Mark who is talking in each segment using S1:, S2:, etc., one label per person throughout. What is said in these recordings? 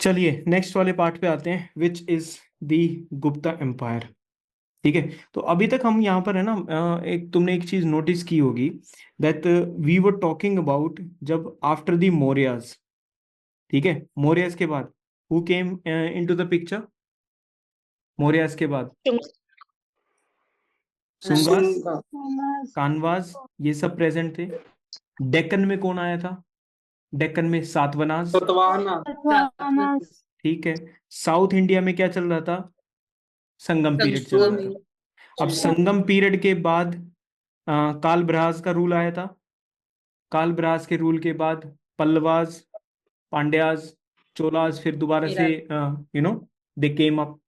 S1: चलिए नेक्स्ट वाले पार्ट पे आते हैं, which is the Gupta empire. ठीक है, तो अभी तक हम यहाँ पर है ना, एक तुमने एक चीज नोटिस की होगी, that we were talking about जब आफ्टर द मौर्यस। ठीक है, मौर्यस के बाद who came into the picture? Mauryas के बाद सुंगास,
S2: सुंगा
S1: कानवास, ये सब प्रेजेंट थे। डेक्कन में कौन आया था? डेक्कन में सातवाहनास।
S2: सतवाहना
S1: ठीक है, साउथ इंडिया में क्या चल रहा था? संगम पीरियड चल रहा था। अब संगम पीरियड के बाद कालभ्रास का रूल आया था। कालभ्रास के रूल के बाद पल्लवास, पांड्यास, चोलास, फिर दोबारा से दे केम अप।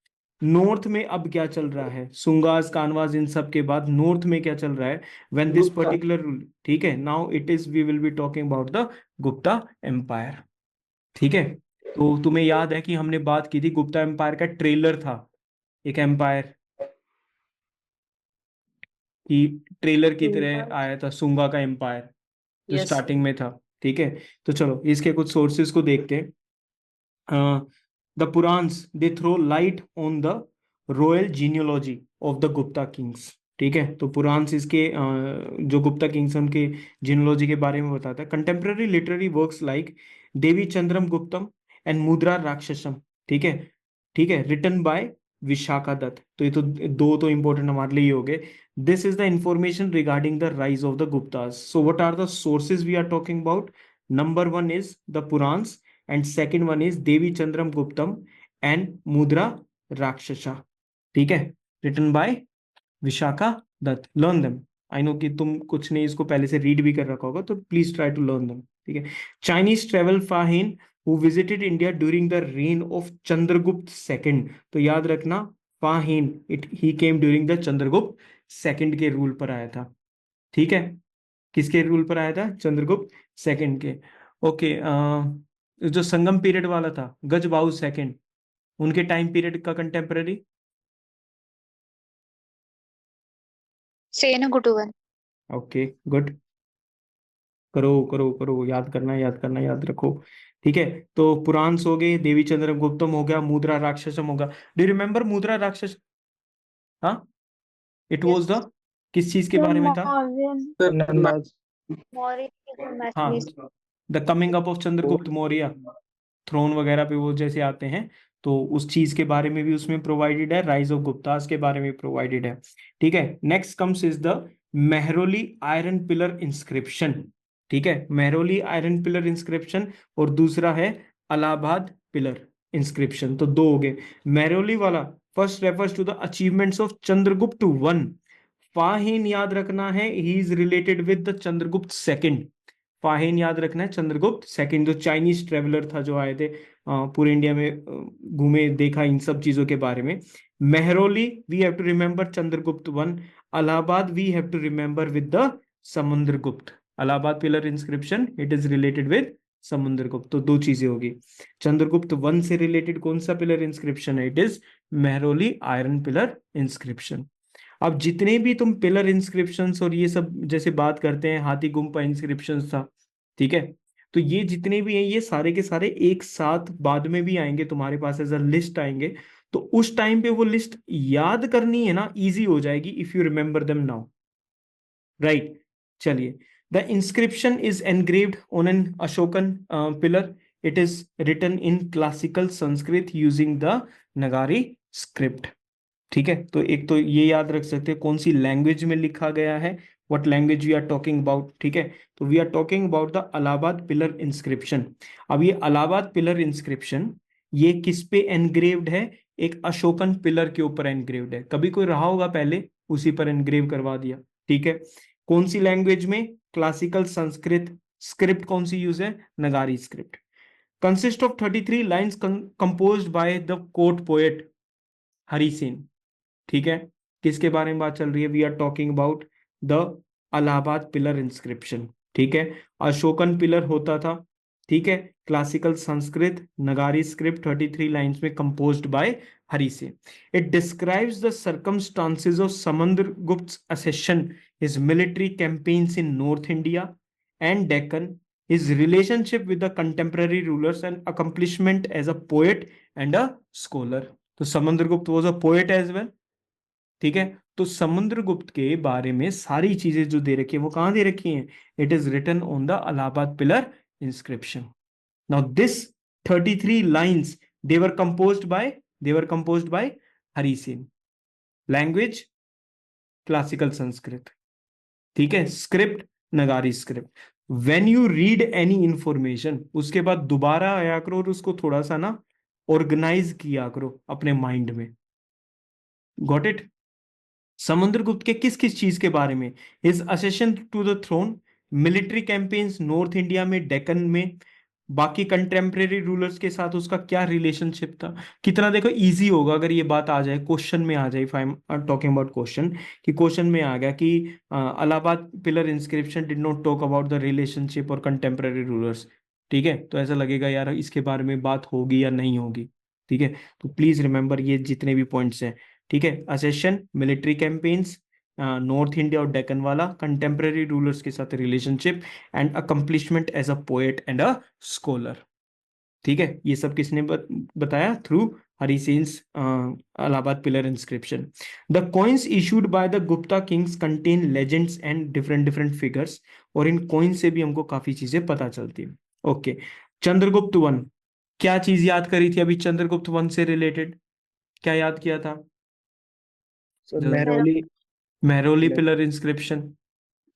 S1: नॉर्थ में अब क्या चल रहा है? सुंगास, कानवास, इन सब के बाद नॉर्थ में क्या चल रहा है? When this
S2: Gupta
S1: particular rule, ठीक है, now it is we will be talking about the Gupta empire. ठीक है, तो तुम्हें याद है कि हमने बात की थी, गुप्ता एम्पायर का ट्रेलर था एक एम्पायर, कि ट्रेलर की तरह आया था सुंगा का एम्पायर जो स्टार्टिंग में था। ठीक है, तो चलो इसके कुछ सोर्सेस को देखते हैं। The Puranas they throw light on the royal genealogy of the Gupta kings. ठीक है, तो पुरान्स इसके जो गुप्ता किंग्स हैं उनके जीनियोलॉजी के बारे में बताता है। Contemporary literary works like Devi Chandraguptam and Mudrarakshasam. ठीक है, ठीक है, रिटन बाय विशाखा दत्त। तो ये तो दो तो इंपॉर्टेंट हमारे लिए हो गए। This is the information regarding the rise of the Guptas. So what are the sources we are talking about? Number one is the Purans, and second one is Devi Chandram Guptam and Mudra Rakshasa. ठीक है, written by Vishakha Datta. Learn them. I know कि तुम कुछ नहीं इसको पहले से read भी कर रखा होगा, तो please try to learn them. ठीक है, Chinese travel Fahien who visited India during the reign of Chandragupta second. तो याद रखना, Fahien it he came during the Chandragupta second के रूल पर आया था। ठीक है, किसके रूल पर आया था? चंद्रगुप्त सेकंड के। ओके, जो संगम पीरियड वाला था, गजबाहु सेकंड, उनके टाइम पीरियड का कंटेम्पररी।
S3: सेनगुटुवन।
S1: Okay, good. करो करो करो, याद करना याद करना, याद रखो। ठीक है, तो पुराण हो गए, देवी चंद्र गुप्तम हो गया, मुद्रा राक्षसम होगा। डू यू रिमेम्बर मुद्रा राक्षस? हाँ, इट वॉज द किस चीज के बारे में था? हाँ, the coming up of Chandragupta Maurya, throne वगैरह पे वो जैसे आते हैं, तो उस चीज के बारे में भी उसमें प्रोवाइडेड है, राइज ऑफ गुप्तास के बारे में प्रोवाइडेड है। ठीक है, next comes is the Mehrauli iron pillar inscription. ठीक है, मेहरौली आयरन पिलर इंस्क्रिप्शन, और दूसरा है अलाहाबाद पिलर इंस्क्रिप्शन। तो दो हो गए। मेहरौली वाला first refers to the achievements of Chandragupta one. Fahien याद रखना है, he is related with the Chandragupta second. Fahien याद रखना है, चंद्रगुप्त सेकंड जो चाइनीज ट्रेवलर था, जो आए थे पूरे इंडिया में, घूमे, देखा इन सब चीजों के बारे में। Mehrauli we have to remember Chandragupta one. Allahabad we have to remember with the Samudragupta. Allahabad pillar inscription, it is related with Samudragupta. तो दो चीजें होगी। चंद्रगुप्त वन से रिलेटेड कौन सा पिलर इंस्क्रिप्शन है? It is Mehrauli iron pillar inscription. अब जितने भी तुम पिलर इंस्क्रिप्शंस और ये सब जैसे बात करते हैं, हाथी गुम्फा इंस्क्रिप्शंस था, ठीक है, तो ये जितने भी हैं ये सारे के सारे एक साथ बाद में भी आएंगे तुम्हारे पास, एज अ लिस्ट आएंगे। तो उस टाइम पे वो लिस्ट याद करनी है ना, इजी हो जाएगी if you remember them now, right. चलिए, the inscription is engraved on an Ashokan pillar. It is written in classical Sanskrit using the Nagari script. ठीक है, तो एक तो ये याद रख सकते हैं कौन सी लैंग्वेज में लिखा गया है, what language we are talking about. ठीक है, तो we are talking about the Allahabad pillar inscription. अब ये अलाहाबाद पिलर इंस्क्रिप्शन ये किस पे एनग्रेव्ड है? एक अशोकन पिलर के ऊपर एनग्रेव्ड है। कभी कोई रहा होगा पहले, उसी पर एनग्रेव करवा दिया। ठीक है, कौन सी लैंग्वेज में? क्लासिकल संस्कृत। स्क्रिप्ट कौन सी यूज है? Nagari script. Consist of 33 lines composed by the court poet Hari Sen. ठीक है, किसके बारे में बात चल रही है? We are talking about the Allahabad pillar inscription. ठीक है, अशोकन पिलर होता था। ठीक है, classical Sanskrit Nagari script 33 lines में कंपोज्ड बाय हरि से। It describes the circumstances of Samudragupta असेशन, his military campaigns in north India and Deccan, his relationship with the contemporary rulers and accomplishment as a poet and a scholar. तो Samudragupta was a poet as well. ठीक है, तो समुद्रगुप्त के बारे में सारी चीजें जो दे रखी है वो कहाँ दे रखी हैं? It is written on the Allahabad pillar inscription. Now this 33 lines they were composed by Hari Sen. Language classical Sanskrit. ठीक है, script Nagari script. When you read any information उसके बाद दोबारा आया करो और उसको थोड़ा सा ना ऑर्गेनाइज किया करो अपने माइंड में. Got it? समुद्रगुप्त के किस किस चीज के बारे में? His accession to the throne, military campaigns north India में, डेक्कन में, बाकी कंटेम्प्रेरी रूलर्स के साथ उसका क्या रिलेशनशिप था. कितना देखो इजी होगा अगर ये बात आ जाए, क्वेश्चन में आ जाए. If I am talking about question, कि क्वेश्चन में आ गया कि Allahabad pillar inscription did not talk about the relationship और कंटेम्प्रेरी रूलर्स. ठीक है, तो ऐसा लगेगा यार इसके बारे में बात होगी या नहीं होगी. ठीक है, तो प्लीज रिमेंबर ये जितने भी पॉइंट्स हैं. ठीक है, accession, military campaigns, north India और डेक्कन वाला, कंटेम्प्रेरी रूलर्स के साथ relationship, and accomplishment as a poet and a scholar. ठीक है, ये सब किसने बताया? Through Harisena's Allahabad pillar inscription. The coins issued by the Gupta kings contain legends and different different figures. और इन कॉइन से भी हमको काफी चीजें पता चलती है. ओके, चंद्रगुप्त वन, क्या चीज याद करी थी अभी चंद्रगुप्त वन से रिलेटेड? क्या याद किया था?
S2: Mehrauli
S1: Mehrauli
S2: pillar.
S1: Pillar inscription.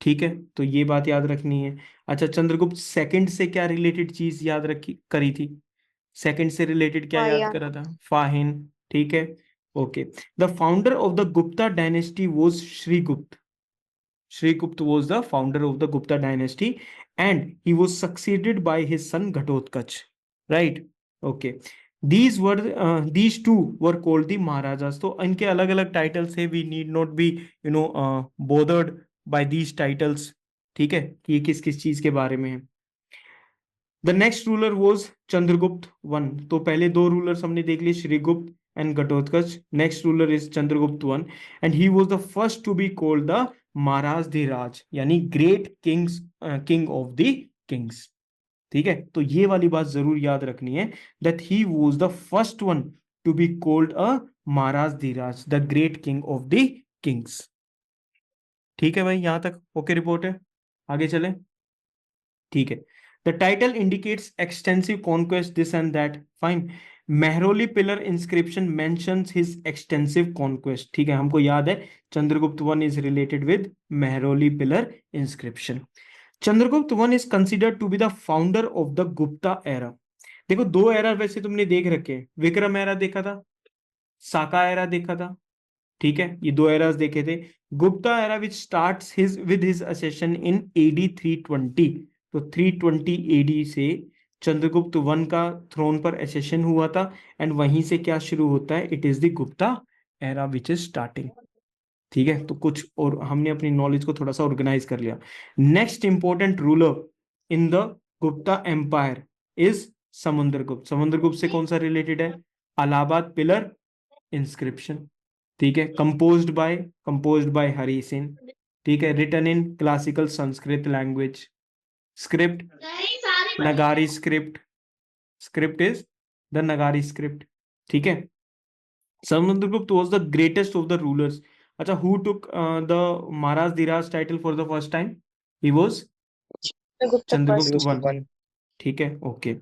S1: ठीक है, तो ये बात याद रखनी है. अच्छा, चंद्रगुप्त सेकंड से क्या रिलेटेड चीज याद रखी करी थी? सेकंड से रिलेटेड क्या याद
S3: वाया
S1: करा था? फाहिन. ठीक है, okay. The founder of the Gupta dynasty was Shrigupta. Shrigupta was the founder of the Gupta dynasty and he was succeeded by his son Ghatotkacha. Right, okay. these two were called the maharajas. तो इनके अलग अलग टाइटल्स है. We need not be bothered by these titles. ठीक है, कि ये किस किस चीज के बारे में है. The next ruler was Chandragupta one. तो पहले दो रूलर्स हमने देख लिए, Shrigupta and Ghatotkacha. Next ruler is Chandragupta one and he was the first to be called the Maharaj Dhiraj, यानी great king of the kings. ठीक है, तो ये वाली बात जरूर याद रखनी है, that he was the first one to be called a Maharaj Dhiraj, the great king of the kings. ठीक है भाई, यहां तक ओके रिपोर्ट है? आगे चले. ठीक है, the title indicates extensive conquest this and that. Fine. Mehrauli pillar inscription mentions his extensive conquest. ठीक है, हमको याद है Chandragupta one is related with Mehrauli pillar inscription. Chandragupta one is considered to be the founder of the Gupta era. देखो, दो era वैसे तुमने देख रखे हैं. विक्रम एरा देखा था, साका एरा देखा था. ठीक है, ये दो एरास देखे थे. Gupta era which starts his accession in AD 320. तो 320 एडी से चंद्रगुप्त वन का थ्रोन पर असेशन हुआ था एंड वहीं से क्या शुरू होता है? It is the Gupta era which is starting. ठीक है, तो कुछ और हमने अपनी नॉलेज को थोड़ा सा ऑर्गेनाइज कर लिया. Next important ruler in the Gupta empire is Samudragupta. Samudragupta से कौन सा रिलेटेड है? Allahabad pillar inscription. ठीक है, कंपोज्ड बाय हरि सेन. ठीक है, written in classical Sanskrit language. Script Nagari script. Script is the Nagari script. ठीक है, Samudragupta was the greatest of the rulers. अच्छा, who took the Maharaj Dhiraj title for the first time? He was Chandragupta one.
S2: One.
S1: ठीक है, okay.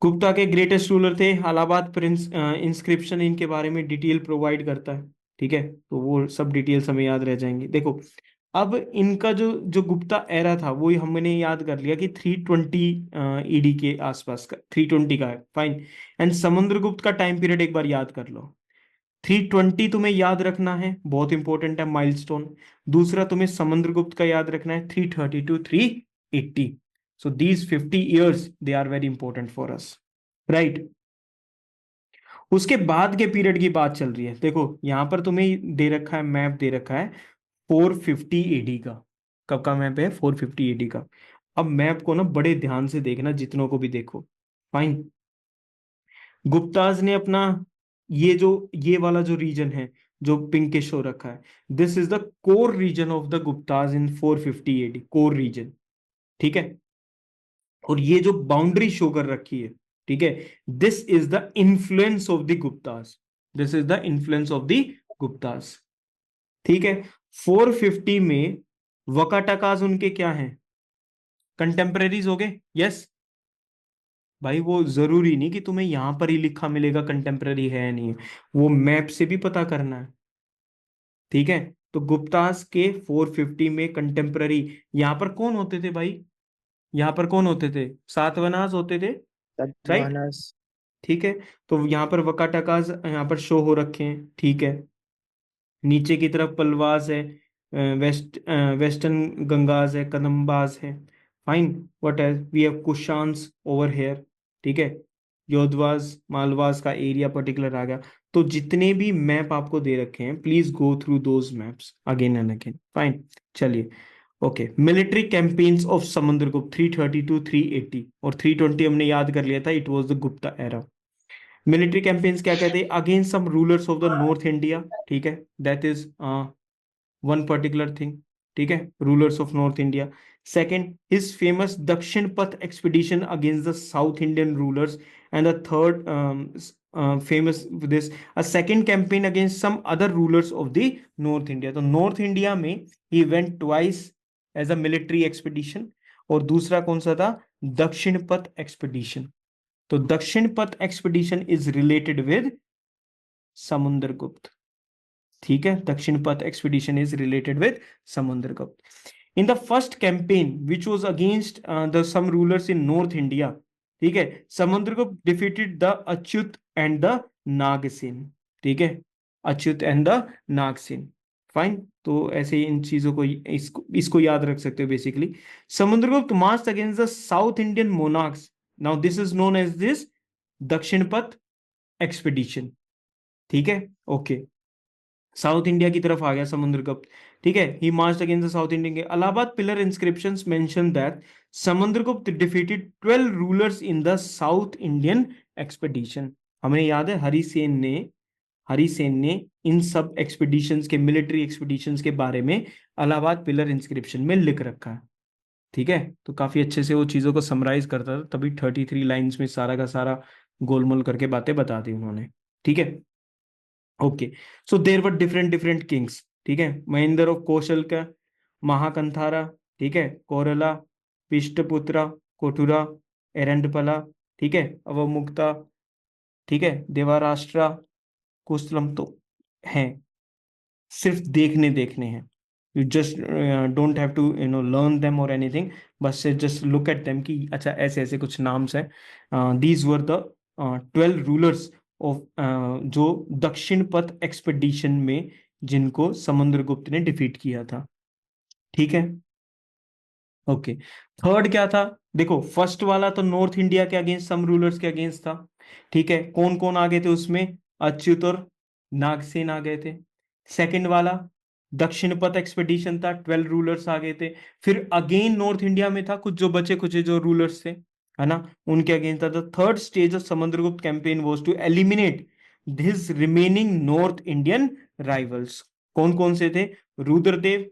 S1: Gupta के greatest ruler थे. Allahabad Prince inscription इनके बारे में डिटेल प्रोवाइड करता है. ठीक है, तो वो सब डिटेल्स हमें याद रह जाएंगी. देखो, अब इनका जो जो गुप्ता एरा था वो हमने याद कर लिया कि 320 ईडी के आसपास का, 320 का है. फाइन. एंड समुद्रगुप्त का टाइम पीरियड एक बार याद कर लो. 320 तुम्हें याद रखना है, बहुत इंपॉर्टेंट है, माइलस्टोन. दूसरा तुम्हें समुद्रगुप्त का याद रखना है 330 to 380. So these 50 years they are very important for us. Right. उसके बाद के पीरियड की बात चल रही है. देखो, यहां पर तुम्हें दे रखा है, मैप दे रखा है 450 एडी का. कब का मैप है? 450 एडी का. अब मैप को ना बड़े ध्यान से देखना, जितनों को भी देखो. फाइन. गुप्ताज ने अपना ये वाला जो रीजन है जो पिंकिश हो रखा है, this is the core region of the Guptas in 450 AD. Core region. ठीक है, और ये जो बाउंड्री शो कर रखी है, ठीक है, this is the influence of the Guptas, this is the influence of the Guptas. ठीक है, 450 में वकाटकास उनके क्या हैं, कंटेम्परेरीज हो गए। यस भाई, वो जरूरी नहीं कि तुम्हें यहां पर ही लिखा मिलेगा कंटेम्पररी है या नहीं है, वो मैप से भी पता करना है। ठीक है, तो गुप्तास के 450 में कंटेम्पररी, यहां पर कौन होते थे भाई, यहाँ पर कौन होते थे, सातवाहनास होते थे, राइट।
S2: तत्वानस।
S1: ठीक है, तो यहाँ पर वकाटकास यहाँ पर शो हो रखे हैं। ठीक है, नीचे की तरफ पलवास है, वेस्टर्न गंगास है, कदम्बास है। Fine, what as we have Kushans over here. ठीक है, योधवास मालवास का एरिया पर्टिकुलर आ गया। तो जितने भी मैप आपको दे रखे हैं, please go through those maps again and again. Fine, चलिए। Okay, military campaigns of Samudragupta 330 to 380, और 320 हमने याद कर लिया था, it was the Gupta era. Military campaigns क्या कहते हैं, against some rulers of the north India. ठीक है, that is one particular thing. ठीक है, rulers of north India. Second, his famous दक्षिण पथ expedition against the south Indian rulers. And the third famous this a second campaign against some other rulers of the north India. तो north India में he went twice as a military expedition. और दूसरा कौन सा था, दक्षिण पथ expedition. तो दक्षिण पथ expedition is related with Samudragupta. ठीक है, दक्षिण पथ expedition is related with Samudragupta. In the first campaign which was against the some rulers in north India, ठीक है, Samudragupta defeated the Achyuta and the Nagasena. ठीक है, Achyuta and the Nagasena. Fine, तो ऐसे इन चीजों को इसको याद रख सकते हो basically. Samudragupta marched against the south Indian monarchs. Now this is known as this Dakshin पथ एक्सपीडिशन। ठीक है, ओके, साउथ इंडिया की तरफ आ गया समुद्रगुप्त। ठीक है, he marched against the south Indian के Allahabad pillar inscriptions mention that Samudragupta defeated 12 rulers in the south Indian expedition. हमें याद है हरिसेन ने इन सब एक्सपीडिशंस के, मिलिट्री एक्सपीडिशंस के बारे में इलाहाबाद पिलर इंस्क्रिप्शन में लिख रखा है। ठीक है, तो काफी अच्छे से वो चीजों को समराइज करता था, तभी 33 लाइंस में सारा का सारा गोलमोल करके बातें बता दी उन्होंने। ठीक है, okay. So there were different different Kings. ठीक है, महेंद्र ऑफ कौशल का, महाकंथारा, ठीक है, कोरला, पिष्टपुत्रा, कोटुरा, एरंडपला, ठीक है, अवमुक्ता, ठीक है, देवाराष्ट्रा, कुशलम, तो हैं, सिर्फ देखने देखने हैं। You just don't have to learn them और एनीथिंग, बस से जस्ट लुक एट देम कि अच्छा ऐसे ऐसे कुछ नाम्स हैं। These were the 12 rulers of, जो दक्षिण पथ एक्सपेडिशन में जिनको समुद्रगुप्त ने डिफीट किया था। ठीक है, ओके। थर्ड क्या था, देखो फर्स्ट वाला तो नॉर्थ इंडिया के अगेंस्ट, सम रूलर्स के अगेंस्ट था। ठीक है, कौन कौन आ गए थे उसमें, अच्युत और नागसेन आ गए थे। सेकंड वाला दक्षिण पथ एक्सपेडिशन था, 12 रूलर्स आ गए थे। फिर अगेन नॉर्थ इंडिया में था, कुछ जो बचे कुछ जो रूलर्स थे, है ना, उनके अगेंस्ट था। The third stage of Samudragupta campaign was to eliminate this remaining north Indian rivals. कौन कौन से थे, रुद्रदेव,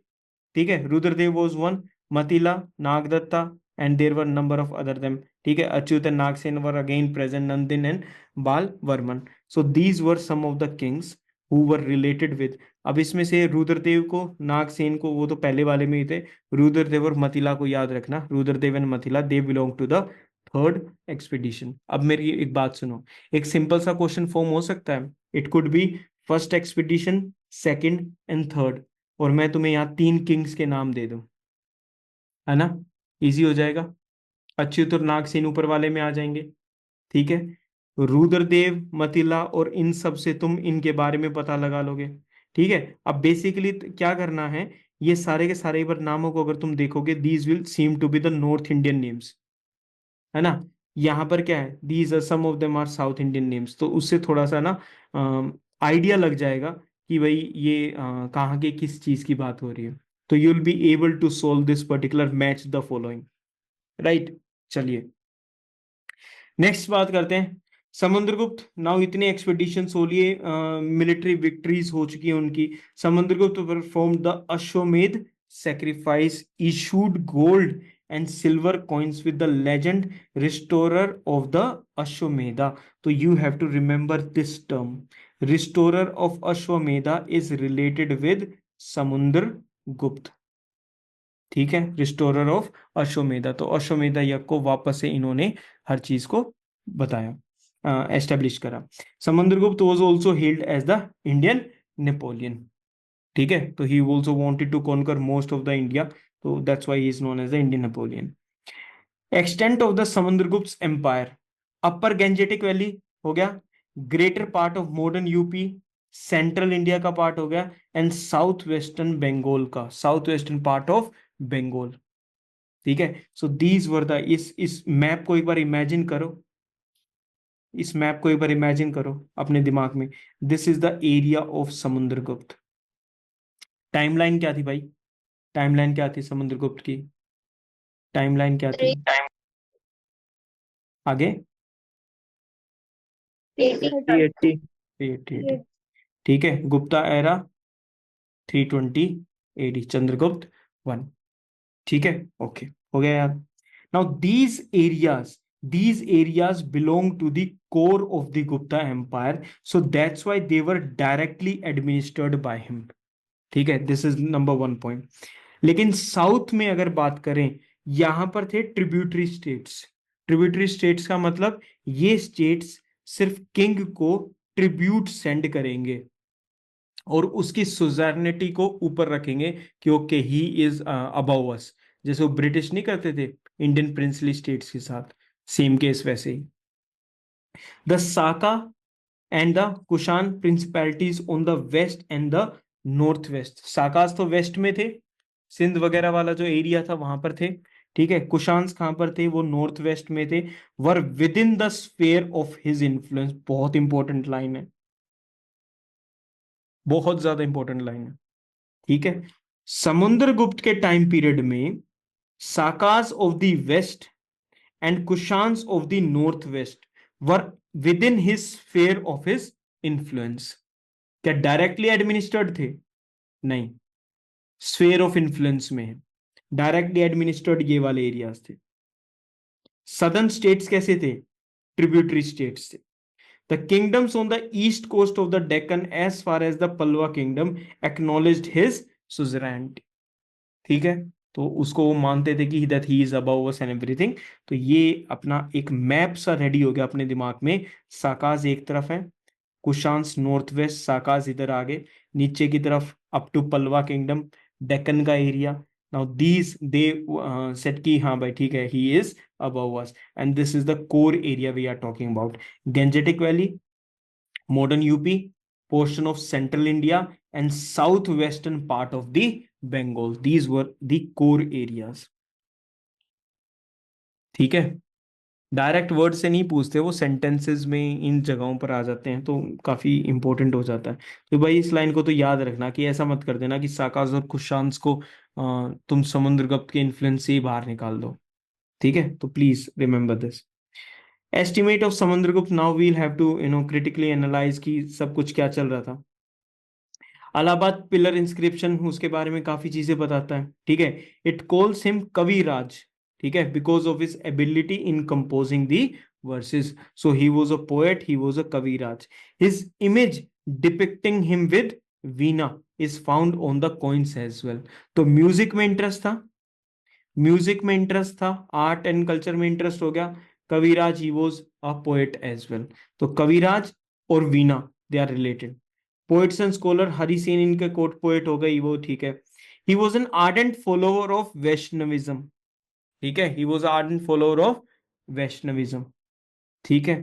S1: ठीक है, Rudradev was one, Matila, Nagadatta, and there were number of other them. ठीक है, Achyuta and Nagasena were again present, Nandin and Bala Varman. So these were some of the kings who were related with. अब इसमें से रुद्रदेव को, नागसेन को, वो तो पहले वाले में ही थे। रुद्रदेव और मतिला को याद रखना, Rudradev and Matila they belong to the third expedition. अब मेरी एक बात सुनो, एक सिंपल सा क्वेश्चन फॉर्म हो सकता है, it could be first expedition, second and third, और मैं तुम्हें यहाँ 3 किंग्स के नाम दे दूं, है ना, इजी हो जाएगा। अच्युत और नागसेन ऊपर वाले में आ जाएंगे। ठीक है, रुद्रदेव, मतिला, और इन सब से तुम इनके बारे में पता लगा लोगे। ठीक है, अब बेसिकली क्या करना है, ये सारे के सारे बार नामों को अगर तुम देखोगे, these will seem to be the north Indian names, है ना। यहाँ पर क्या है, these are some of them are south Indian names, तो उससे थोड़ा सा ना आइडिया लग जाएगा कि भाई ये कहाँ के किस चीज की बात हो रही है। तो you will be able to solve this particular match the following, right. चलिए नेक्स्ट बात करते हैं, समुद्रगुप्त नाउ इतने एक्सपेडिशंस हो लिए, मिलिट्री विक्ट्रीज हो चुकी है उनकी। समुद्रगुप्त परफॉर्म द अश्वमेध sacrifice, issued gold and silver coins with the legend restorer of the Ashwamedha. So you have to remember this term. Restorer of Ashwamedha is related with Samundragupta. ठीक है, restorer of Ashvamedha. तो अश्वमेधा यज्ञ को वापस से इन्होंने हर चीज को बताया, एस्टेब्लिश करा। Samudragupta was also held as the Indian Napoleon. ठीक है, तो he also wanted to conquer most of the India, तो that's why he is known as the Indian Napoleon. Extent of the Samudragupta empire, upper Gangetic valley हो गया, greater part of modern UP, central India का part हो गया, and south western Bengal का, south western part of Bengal. ठीक है, so these were the, इस map को एक बार इमेजिन करो, इस मैप को एक बार इमेजिन करो अपने दिमाग में। This is the area of Samudragupta. Timeline क्या थी भाई? टाइमलाइन क्या थी समुद्रगुप्त की? टाइमलाइन क्या थी आगे? 380। 380। ठीक है, गुप्ता एरा 320 एडी, चंद्रगुप्त 1। ठीक है, ओके, हो गया यार। Now these areas belong to the core of the Gupta empire, so that's why they were directly administered by him। ठीक है, दिस इज नंबर 1 पॉइंट। लेकिन साउथ में अगर बात करें, यहां पर थे ट्रिब्यूटरी स्टेट्स। ट्रिब्यूटरी स्टेट्स का मतलब ये स्टेट्स सिर्फ किंग को ट्रिब्यूट सेंड करेंगे और उसकी सुजैनिटी को ऊपर रखेंगे कि ओके ही इज अबव अस। जैसे वो ब्रिटिश नहीं करते थे इंडियन प्रिंसली स्टेट्स के साथ, सेम केस वैसे ही। The Saka and the Kushan principalities on the west and the north west. Sakas तो वेस्ट में थे, सिंध वगैरह वाला जो एरिया था वहां पर थे। ठीक है, कुशान्स कहां पर थे? वो नॉर्थ वेस्ट में थे। Were with in the sphere of his influence. बहुत इंपॉर्टेंट लाइन है, बहुत ज्यादा इंपॉर्टेंट लाइन है। ठीक है, समुद्रगुप्त के टाइम पीरियड में Sakas of the west and Kushans of the north west were within his sphere of his influence. क्या डायरेक्टली एडमिनिस्टर्ड थे? नहीं, स्फेयर ऑफ इन्फ्लुएंस में है। डायरेक्टली एडमिनिस्टर्ड ये वाले एरियाज थे। सदर्न स्टेट्स कैसे थे? ट्रिब्यूटरी स्टेट्स थे। The kingdoms on the east coast of the Deccan as far as the Palwa kingdom acknowledged his suzerainty। ठीक है, तो उसको वो मानते थे कि that he is above us and everything। तो ये अपना एक मैप सा रेडी हो गया अपने दिमाग में। साकाज एक तरफ है, कुशान्स नॉर्थ वेस्ट, साकाज इधर आगे, नीचे की तरफ अप टू पलवा किंगडम, डेक्कन का area. Now these they set की हाँ भाई ठीक है, he is above us and this is the core area we are talking about। Gangetic Valley, modern UP, portion of central India and southwestern part of the Bengal, these were the core areas। ठीक है, direct word से नहीं पूछते, वो sentences में इन जगहों पर आ जाते हैं, तो काफी इंपॉर्टेंट हो जाता है। तो भाई इस लाइन को तो याद रखना कि ऐसा मत कर देना कि साकाज और कुशान्स को तुम समुद्रगुप्त के इन्फ्लुएंस से ही बाहर निकाल दो। ठीक है, तो please remember this. Estimate of Samudragupta, now we'll have to critically analyse कि सब कुछ क्या चल रहा था। अलाहाबाद पिलर इंस्क्रिप्शन उसके बारे में काफी चीजें बताता है। ठीक है, इट कॉल्स हिम कविराज। ठीक है, because of his ability in composing the verses, so he was a poet, he was a Kaviraj. His image depicting him with veena is found on the coins as well. तो music में interest था, music में interest था, art and culture में interest हो गया। Kaviraj he was a poet as well. तो कविराज और veena they are related. Poets and scholar, Hari Sen इनके कोर्ट पोएट हो गई वो, ठीक है। He was an ardent follower of Vaishnavism. ठीक है, he was ardent follower of Vaishnavism. ठीक है,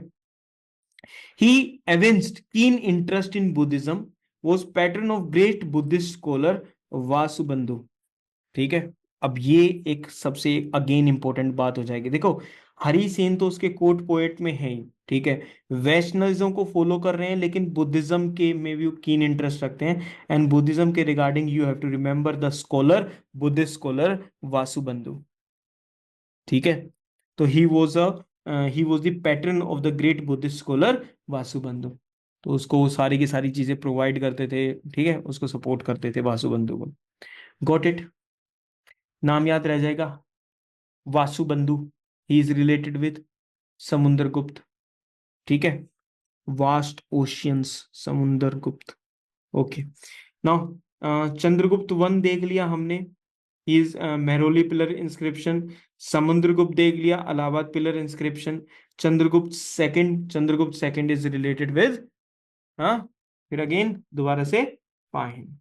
S1: he evinced keen interest in Buddhism, was patron of great Buddhist scholar Vasubandhu. ठीक है, अब ये एक सबसे अगेन इंपॉर्टेंट बात हो जाएगी। देखो, हरि सेन तो उसके कोर्ट पोएट में है ही, ठीक है, वैष्णविज्म को फॉलो कर रहे हैं लेकिन बुद्धिज्म के में भी कीन इंटरेस्ट रखते हैं। एंड बुद्धिज्म के regarding you have to remember the scholar, Buddhist scholar Vasubandhu. ठीक है, तो he was the patron of the great Buddhist scholar Vasubandhu. तो उसको वो सारी की सारी चीजें प्रोवाइड करते थे, ठीक है, उसको सपोर्ट करते थे वासुबंधु को। Got it? नाम याद रह जाएगा। Vasubandhu, he is related with Samudragupta, ठीक है, vast oceans, Samudragupta. Okay, now Chandragupta one देख लिया हमने, is Mehrauli pillar inscription. Samudragupta देख लिया, Allahabad pillar inscription. Chandragupta second is related with, हाँ, फिर अगेन दोबारा से पाहिन,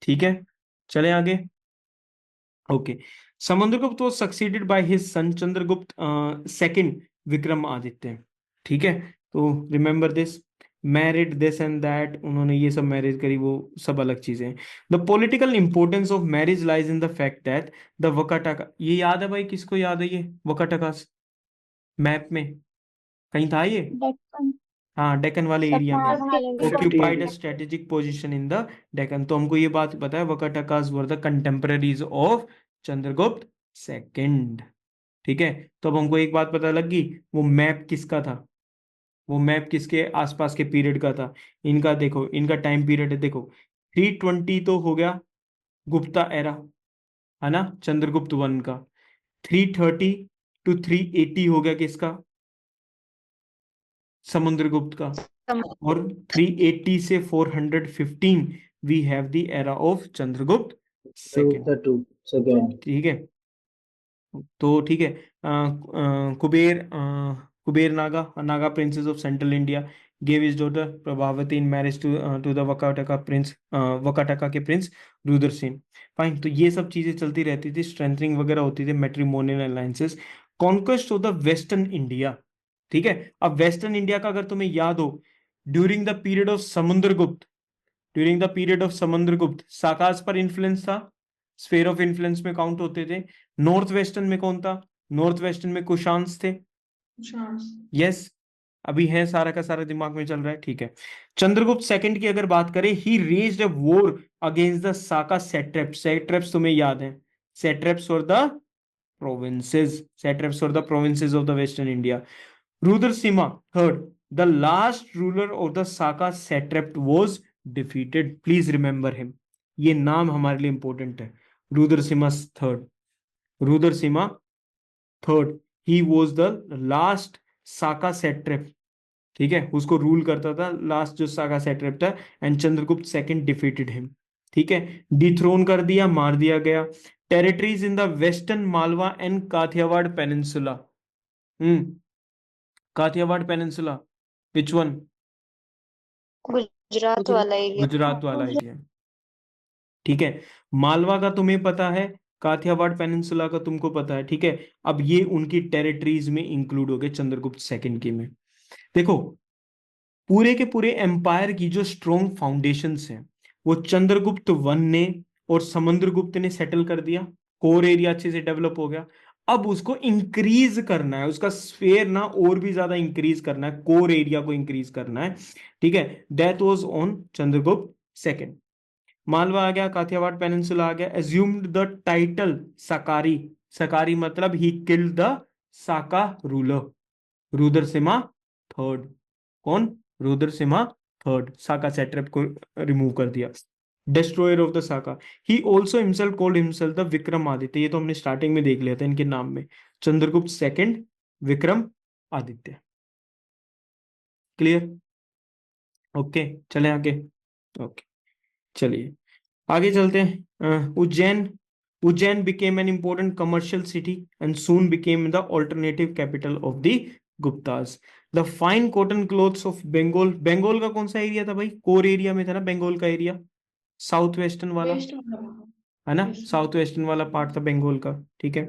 S1: ठीक है, चले आगे। Okay, Samudragupta was succeeded by his son Chandragupta second Vikramaditya, ठीक है। तो remember this, married this and that, उन्होंने ये सब मैरिज करी, वो सब अलग चीजें हैं। The political importance of marriage lies in the fact that the Vakataka, ये याद है भाई, किसको याद है ये वकाटकास, मैप में कहीं था ये?
S2: डेक्कन,
S1: हाँ, डेक्कन वाले एरिया में
S2: सतनाम वाले
S1: occupied a strategic position in the Deccan। तो हमको ये बात पता है, Vakatakas were the contemporaries of Chandragupta second, ठीक है। तो अब हमको एक बात पता लग गई, वो मैप किसका था, वो मैप किसके आसपास के पीरियड का था। इनका देखो, इनका टाइम पीरियड है, देखो 320 तो हो गया गुप्ता एरा, है ना, चंद्रगुप्त वन का। 330 to 380 हो गया किसका, समुद्रगुप्त का। और 380 से 415 we have the era of Chandragupta second, ठीक है। तो ठीक है, Kuber Naga princess of central India gave his daughter Prabhavati in marriage to the Vakataka prince, Vakataka के प्रिंस रुद्र सेन। फाइन, तो ये सब चीजें चलती रहती थी, स्ट्रेंथनिंग वगैरह होती थी, matrimonial alliances, conquest of the western India, ठीक है। अब वेस्टर्न इंडिया का अगर तुम्हें याद हो, during the period of Samudragupta, during the period of Samudragupta Sakas पर इन्फ्लुएंस था, स्फेयर ऑफ इन्फ्लुएंस में काउंट होते थे। नॉर्थ वेस्टर्न में कौन था, नॉर्थ वेस्टर्न में कुशांस थे, यस, अभी है, सारा का सारा दिमाग में चल रहा है, ठीक है। चंद्रगुप्त सेकंड की अगर बात करें, he raised a war against the Saka satraps, satraps तुम्हें याद है, सेट्रेप्स और द प्रोविंसेस, सेट्रेप्स और the provinces of the western India. Rudrasimha third, the last ruler of the Saka satrap was defeated, please remember him, ये नाम हमारे लिए इंपॉर्टेंट है, Rudrasimha third, Rudrasimha third, he was the last Saka satrap, ठीक है, उसको रूल करता था लास्ट जो साका सेट्रेप था, and Chandragupta second defeated him, ठीक है, डिथ्रोन कर दिया, मार दिया गया। Territories in the western Malwa and Kathiawar peninsula, Kathiawar peninsula, which one,
S2: Gujarat वाला एरिया,
S1: गुजरात वाला एरिया, ठीक है। मालवा का तुम्हें पता है, काथियावाड़ पेनिनसुला का तुमको पता है, ठीक है। अब ये उनकी टेरिटरीज में इंक्लूड हो गए चंद्रगुप्त सेकंड के में। देखो, पूरे के पूरे एम्पायर की जो स्ट्रॉन्ग फाउंडेशंस हैं, वो चंद्रगुप्त वन ने और समुद्रगुप्त ने सेटल कर दिया, कोर एरिया अच्छे से डेवलप हो गया। अब उसको इंक्रीज करना है, उसका स्फेयर ना और भी ज्यादा इंक्रीज करना है, कोर एरिया को इंक्रीज करना है, ठीक है। That was on Chandragupta second. Malwa आ गया, काठियावाड़ पेनिनसुला आ गया, assumed the title Sakari, Sakari मतलब he killed the Saka ruler, Rudrasimha third, कौन, रुद्रसिम्हा थर्ड, साका सेट्रप को रिमूव कर दिया, destroyer of the Saka. He also himself called himself the Vikramaditya, ये तो हमने स्टार्टिंग में देख लिया था इनके नाम में, Chandragupta second, Vikram Aditya, clear, okay, चले आगे, ओके, चलिए आगे चलते हैं। Ujjain, Ujjain became an important commercial city and soon became the alternative capital of the Guptas. The fine cotton clothes of Bengal, Bengal का कौन सा एरिया था भाई, कोर एरिया में था ना बंगाल का एरिया, साउथ वेस्टर्न वाला, है ना, साउथ वेस्टर्न वाला पार्ट था बंगाल का, ठीक है।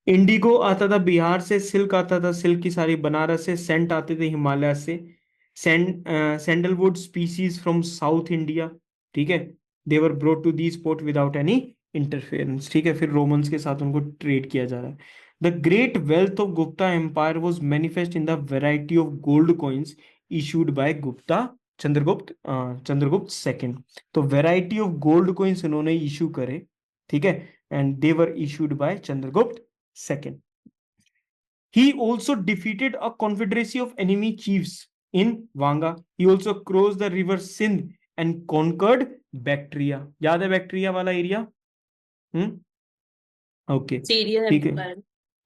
S1: इंडिगो आता था बिहार से, सिल्क आता था, सिल्क की सारी बनारस से, सेंट आते थे हिमालय से, sandalwood species from south India, ठीक है, they were brought to the spot without any interference, ठीक है। फिर रोमन्स के साथ उनको ट्रेड किया जा रहा है। The great wealth of Gupta empire was manifest in the variety of gold coins issued by Gupta, Chandragupta second. तो वेराइटी ऑफ गोल्ड कॉइन्स इन्होंने इशू करे, ठीक है, and they were issued by Chandragupta second. He also defeated a confederacy of enemy chiefs in Vanga. He also crossed the river Sindh and conquered Bactria. याद है Bactria वाला area, okay, ठीक है,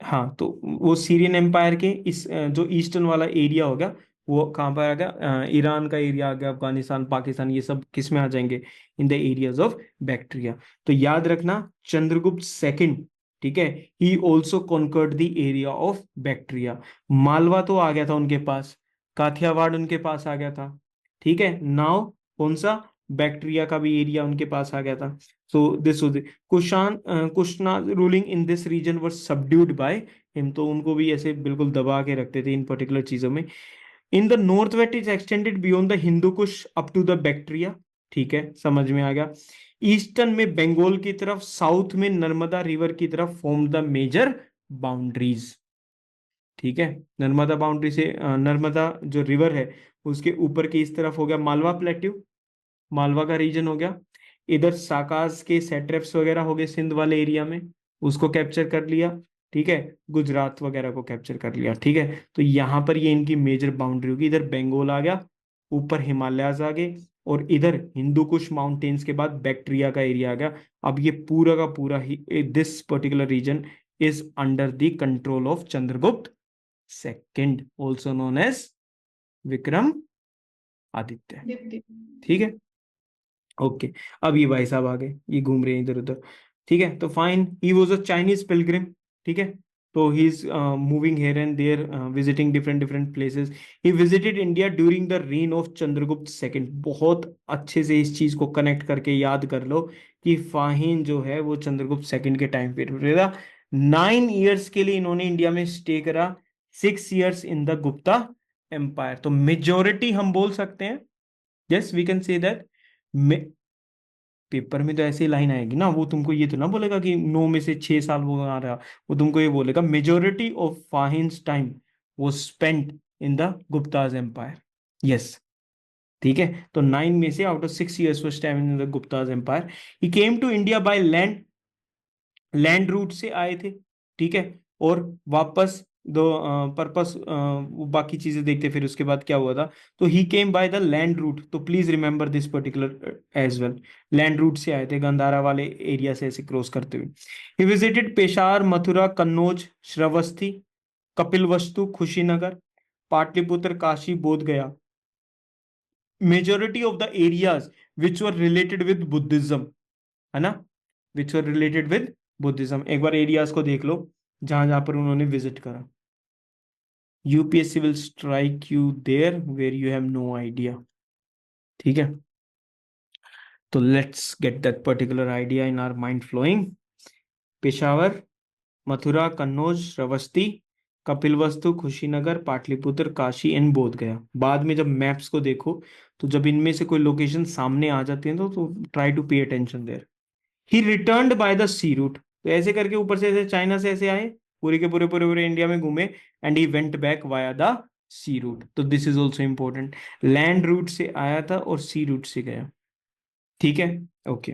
S1: हाँ, तो वो सीरियन एम्पायर के इस जो ईस्टर्न वाला एरिया होगा वो कहाँ पर आ गया, ईरान का एरिया आ गया, अफगानिस्तान, पाकिस्तान, ये सब किस में आ जाएंगे, in the areas of Bactria. तो याद रखना चंद्रगुप्त सेकंड, ठीक है, he also conquered the area of Bactria. Malwa तो आ गया था उनके पास, काथियावाड़ उनके पास आ गया था, ठीक है। नाउ कौन सा, बैक्टीरिया का भी एरिया उनके पास आ गया था। So this was Kushana ruling in this region were subdued by him, तो उनको भी ऐसे बिल्कुल दबा के रखते थे इन पर्टिकुलर चीजों में। In the north west is extended beyond the Hindu Kush up to the Bactria, ठीक है, समझ में आ गया। ईस्टर्न में बंगाल की तरफ, साउथ में नर्मदा रिवर की तरफ फॉर्म द मेजर बाउंड्रीज, ठीक है। नर्मदा बाउंड्री से नर्मदा जो रिवर है उसके ऊपर की इस तरफ हो गया मालवा प्लेट्यू, मालवा का रीजन हो गया। इधर साकाज के सेट्रेप्स वगैरह हो गए सिंध वाले एरिया में, उसको कैप्चर कर लिया, ठीक है। गुजरात वगैरह को कैप्चर कर लिया, ठीक है। तो यहाँ पर ये इनकी मेजर बाउंड्री होगी। इधर बंगाल आ गया, ऊपर हिमालयाज आ गए, और इधर हिंदू कुश माउंटेन्स के बाद बैक्टीरिया का एरिया आ गया। अब ये पूरा का पूरा ही this particular region is under the control of Chandragupta second, also known as Vikramaditya, ठीक है। ओके, अब ये भाई साहब आ गए, ये घूम रहे हैं इधर उधर, ठीक है। तो fine, he was a Chinese pilgrim, ठीक है। तो he is moving here and there, visiting different different places. He visited India during the reign of Chandragupta second. बहुत अच्छे से इस चीज को कनेक्ट करके याद कर लो कि फाहिन जो है वो चंद्रगुप्त सेकंड के टाइम पीरियड था। 9 ईयर्स के लिए इन्होंने इंडिया में स्टे करा, 6 years in the Gupta empire. तो मेजोरिटी हम बोल सकते हैं, yes we can say that. Paper में तो ऐसी लाइन आएगी ना, वो तुमको ये तो ना बोलेगा कि 9 में से 6 साल वो आ रहा, वो तुमको ये बोलेगा मेजोरिटी ऑफ फाहिन्स टाइम वो spent in the Guptas empire, yes, ठीक है। तो 9 में से out of 6 years first time in the Guptas empire. He came to India by land, land route से आए थे, ठीक है। और वापस दो पर्पस, बाकी चीजें देखते फिर उसके बाद क्या हुआ था। तो he came by the land route, तो please remember this particular as well. Land route से आए थे, गंधारा वाले एरिया से ऐसे क्रॉस करते हुए। ही विजिटेड पेशावर, मथुरा, कन्नौज, श्रावस्ती, कपिलवस्तु, कुशीनगर, पाटलिपुत्र, काशी, बोध गया। Majority of the areas which were related with Buddhism, है ना, विच वर रिलेटेड विद बुद्धिज्म। एक बार एरियाज को देख लो जहां जहां पर उन्होंने विजिट करा। UPSC will strike you there where you have no idea, ठीक है। तो let's get that particular idea in our mind flowing. Peshawar, Mathura, Kannauj, Shravasti, Kapilavastu, Kushinagar, Pataliputra, Kashi and Bodh Gaya. बाद में जब मैप्स को देखो तो जब इनमें से कोई लोकेशन सामने आ जाती है तो try to pay attention there. He returned by the sea route, तो ऐसे करके ऊपर से ऐसे चाइना से ऐसे आए, पूरे के पूरे पूरे पूरे इंडिया में घूमे, and he went back via the sea route. तो this is also important, land route से आया था और सी रूट से गया, ठीक है। Okay,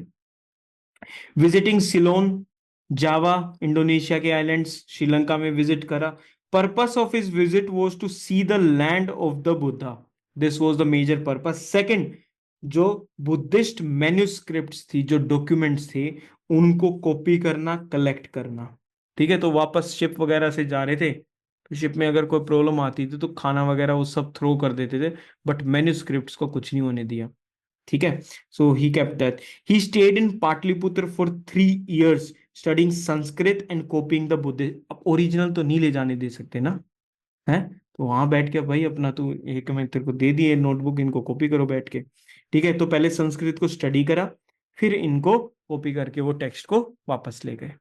S1: visiting Ceylon, Java, Indonesia के आइलैंड्स, श्रीलंका में विजिट करा। Purpose of his visit was to see the land of the Buddha, this was the major purpose. Second, जो बुद्धिस्ट मैन्युस्क्रिप्ट्स थी, जो डॉक्यूमेंट्स थे, उनको कॉपी करना, कलेक्ट करना, ठीक है। तो वापस शिप वगैरह से जा रहे थे, तो शिप में अगर कोई प्रॉब्लम आती थी तो खाना वगैरह वो सब थ्रो कर देते थे, बट मैन्युस्क्रिप्ट्स को कुछ नहीं होने दिया, ठीक है। So he kept that. He stayed in Pataliputra for 3 years studying Sanskrit and copying the Buddha. अब ओरिजिनल तो नहीं ले जाने दे सकते ना, है, तो वहां बैठ के भाई अपना तू, एक मैं तेरे को दे दिए नोटबुक, इनको कॉपी करो बैठ के, ठीक है। तो पहले संस्कृत को स्टडी करा, फिर इनको कॉपी करके वो टेक्स्ट को वापस ले गए,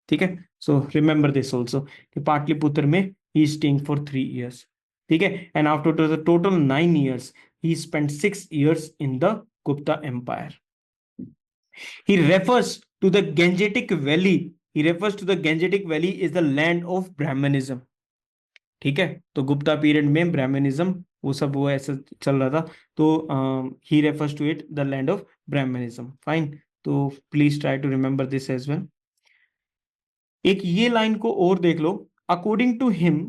S1: ठीक है। सो रिमेंबर दिस ऑल्सो कि पाटलिपुत्र में ही स्टेइंग फॉर 3 इयर्स, ठीक है। And after the total 9 years he spent 6 years in the Gupta Empire. He refers to the Gangetic Valley. He refers to the Gangetic Valley is the land of Brahmanism. ठीक है, तो Gupta period में Brahmanism वो सब वो ऐसा चल रहा था, तो he refers to it the land of Brahmanism, fine. तो please try to remember this as well. एक ये लाइन को और देख लो, according to him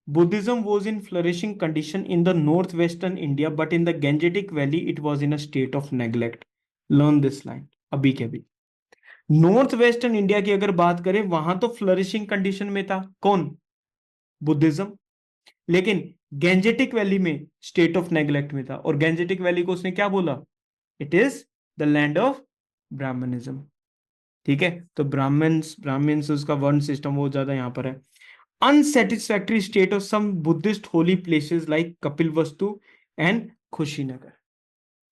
S1: Buddhism was in flourishing condition in the northwestern India, but in the Gangetic Valley it was in a state of neglect. Learn this line. अभी के अभी north western India की अगर बात करें, वहां तो फ्लरिशिंग कंडीशन में था कौन, बुद्धिज्म। लेकिन गैंजेटिक वैली में स्टेट ऑफ नेग्लेक्ट में था, और गैंजेटिक वैली को उसने क्या बोला, it is the land of Brahmanism. ठीक है, तो ब्राह्मण्स ब्राह्मण्स उसका वर्ण सिस्टम बहुत ज्यादा यहाँ पर है। Unsatisfactory state of some Buddhist holy places like Kapilavastu and Kushinagar.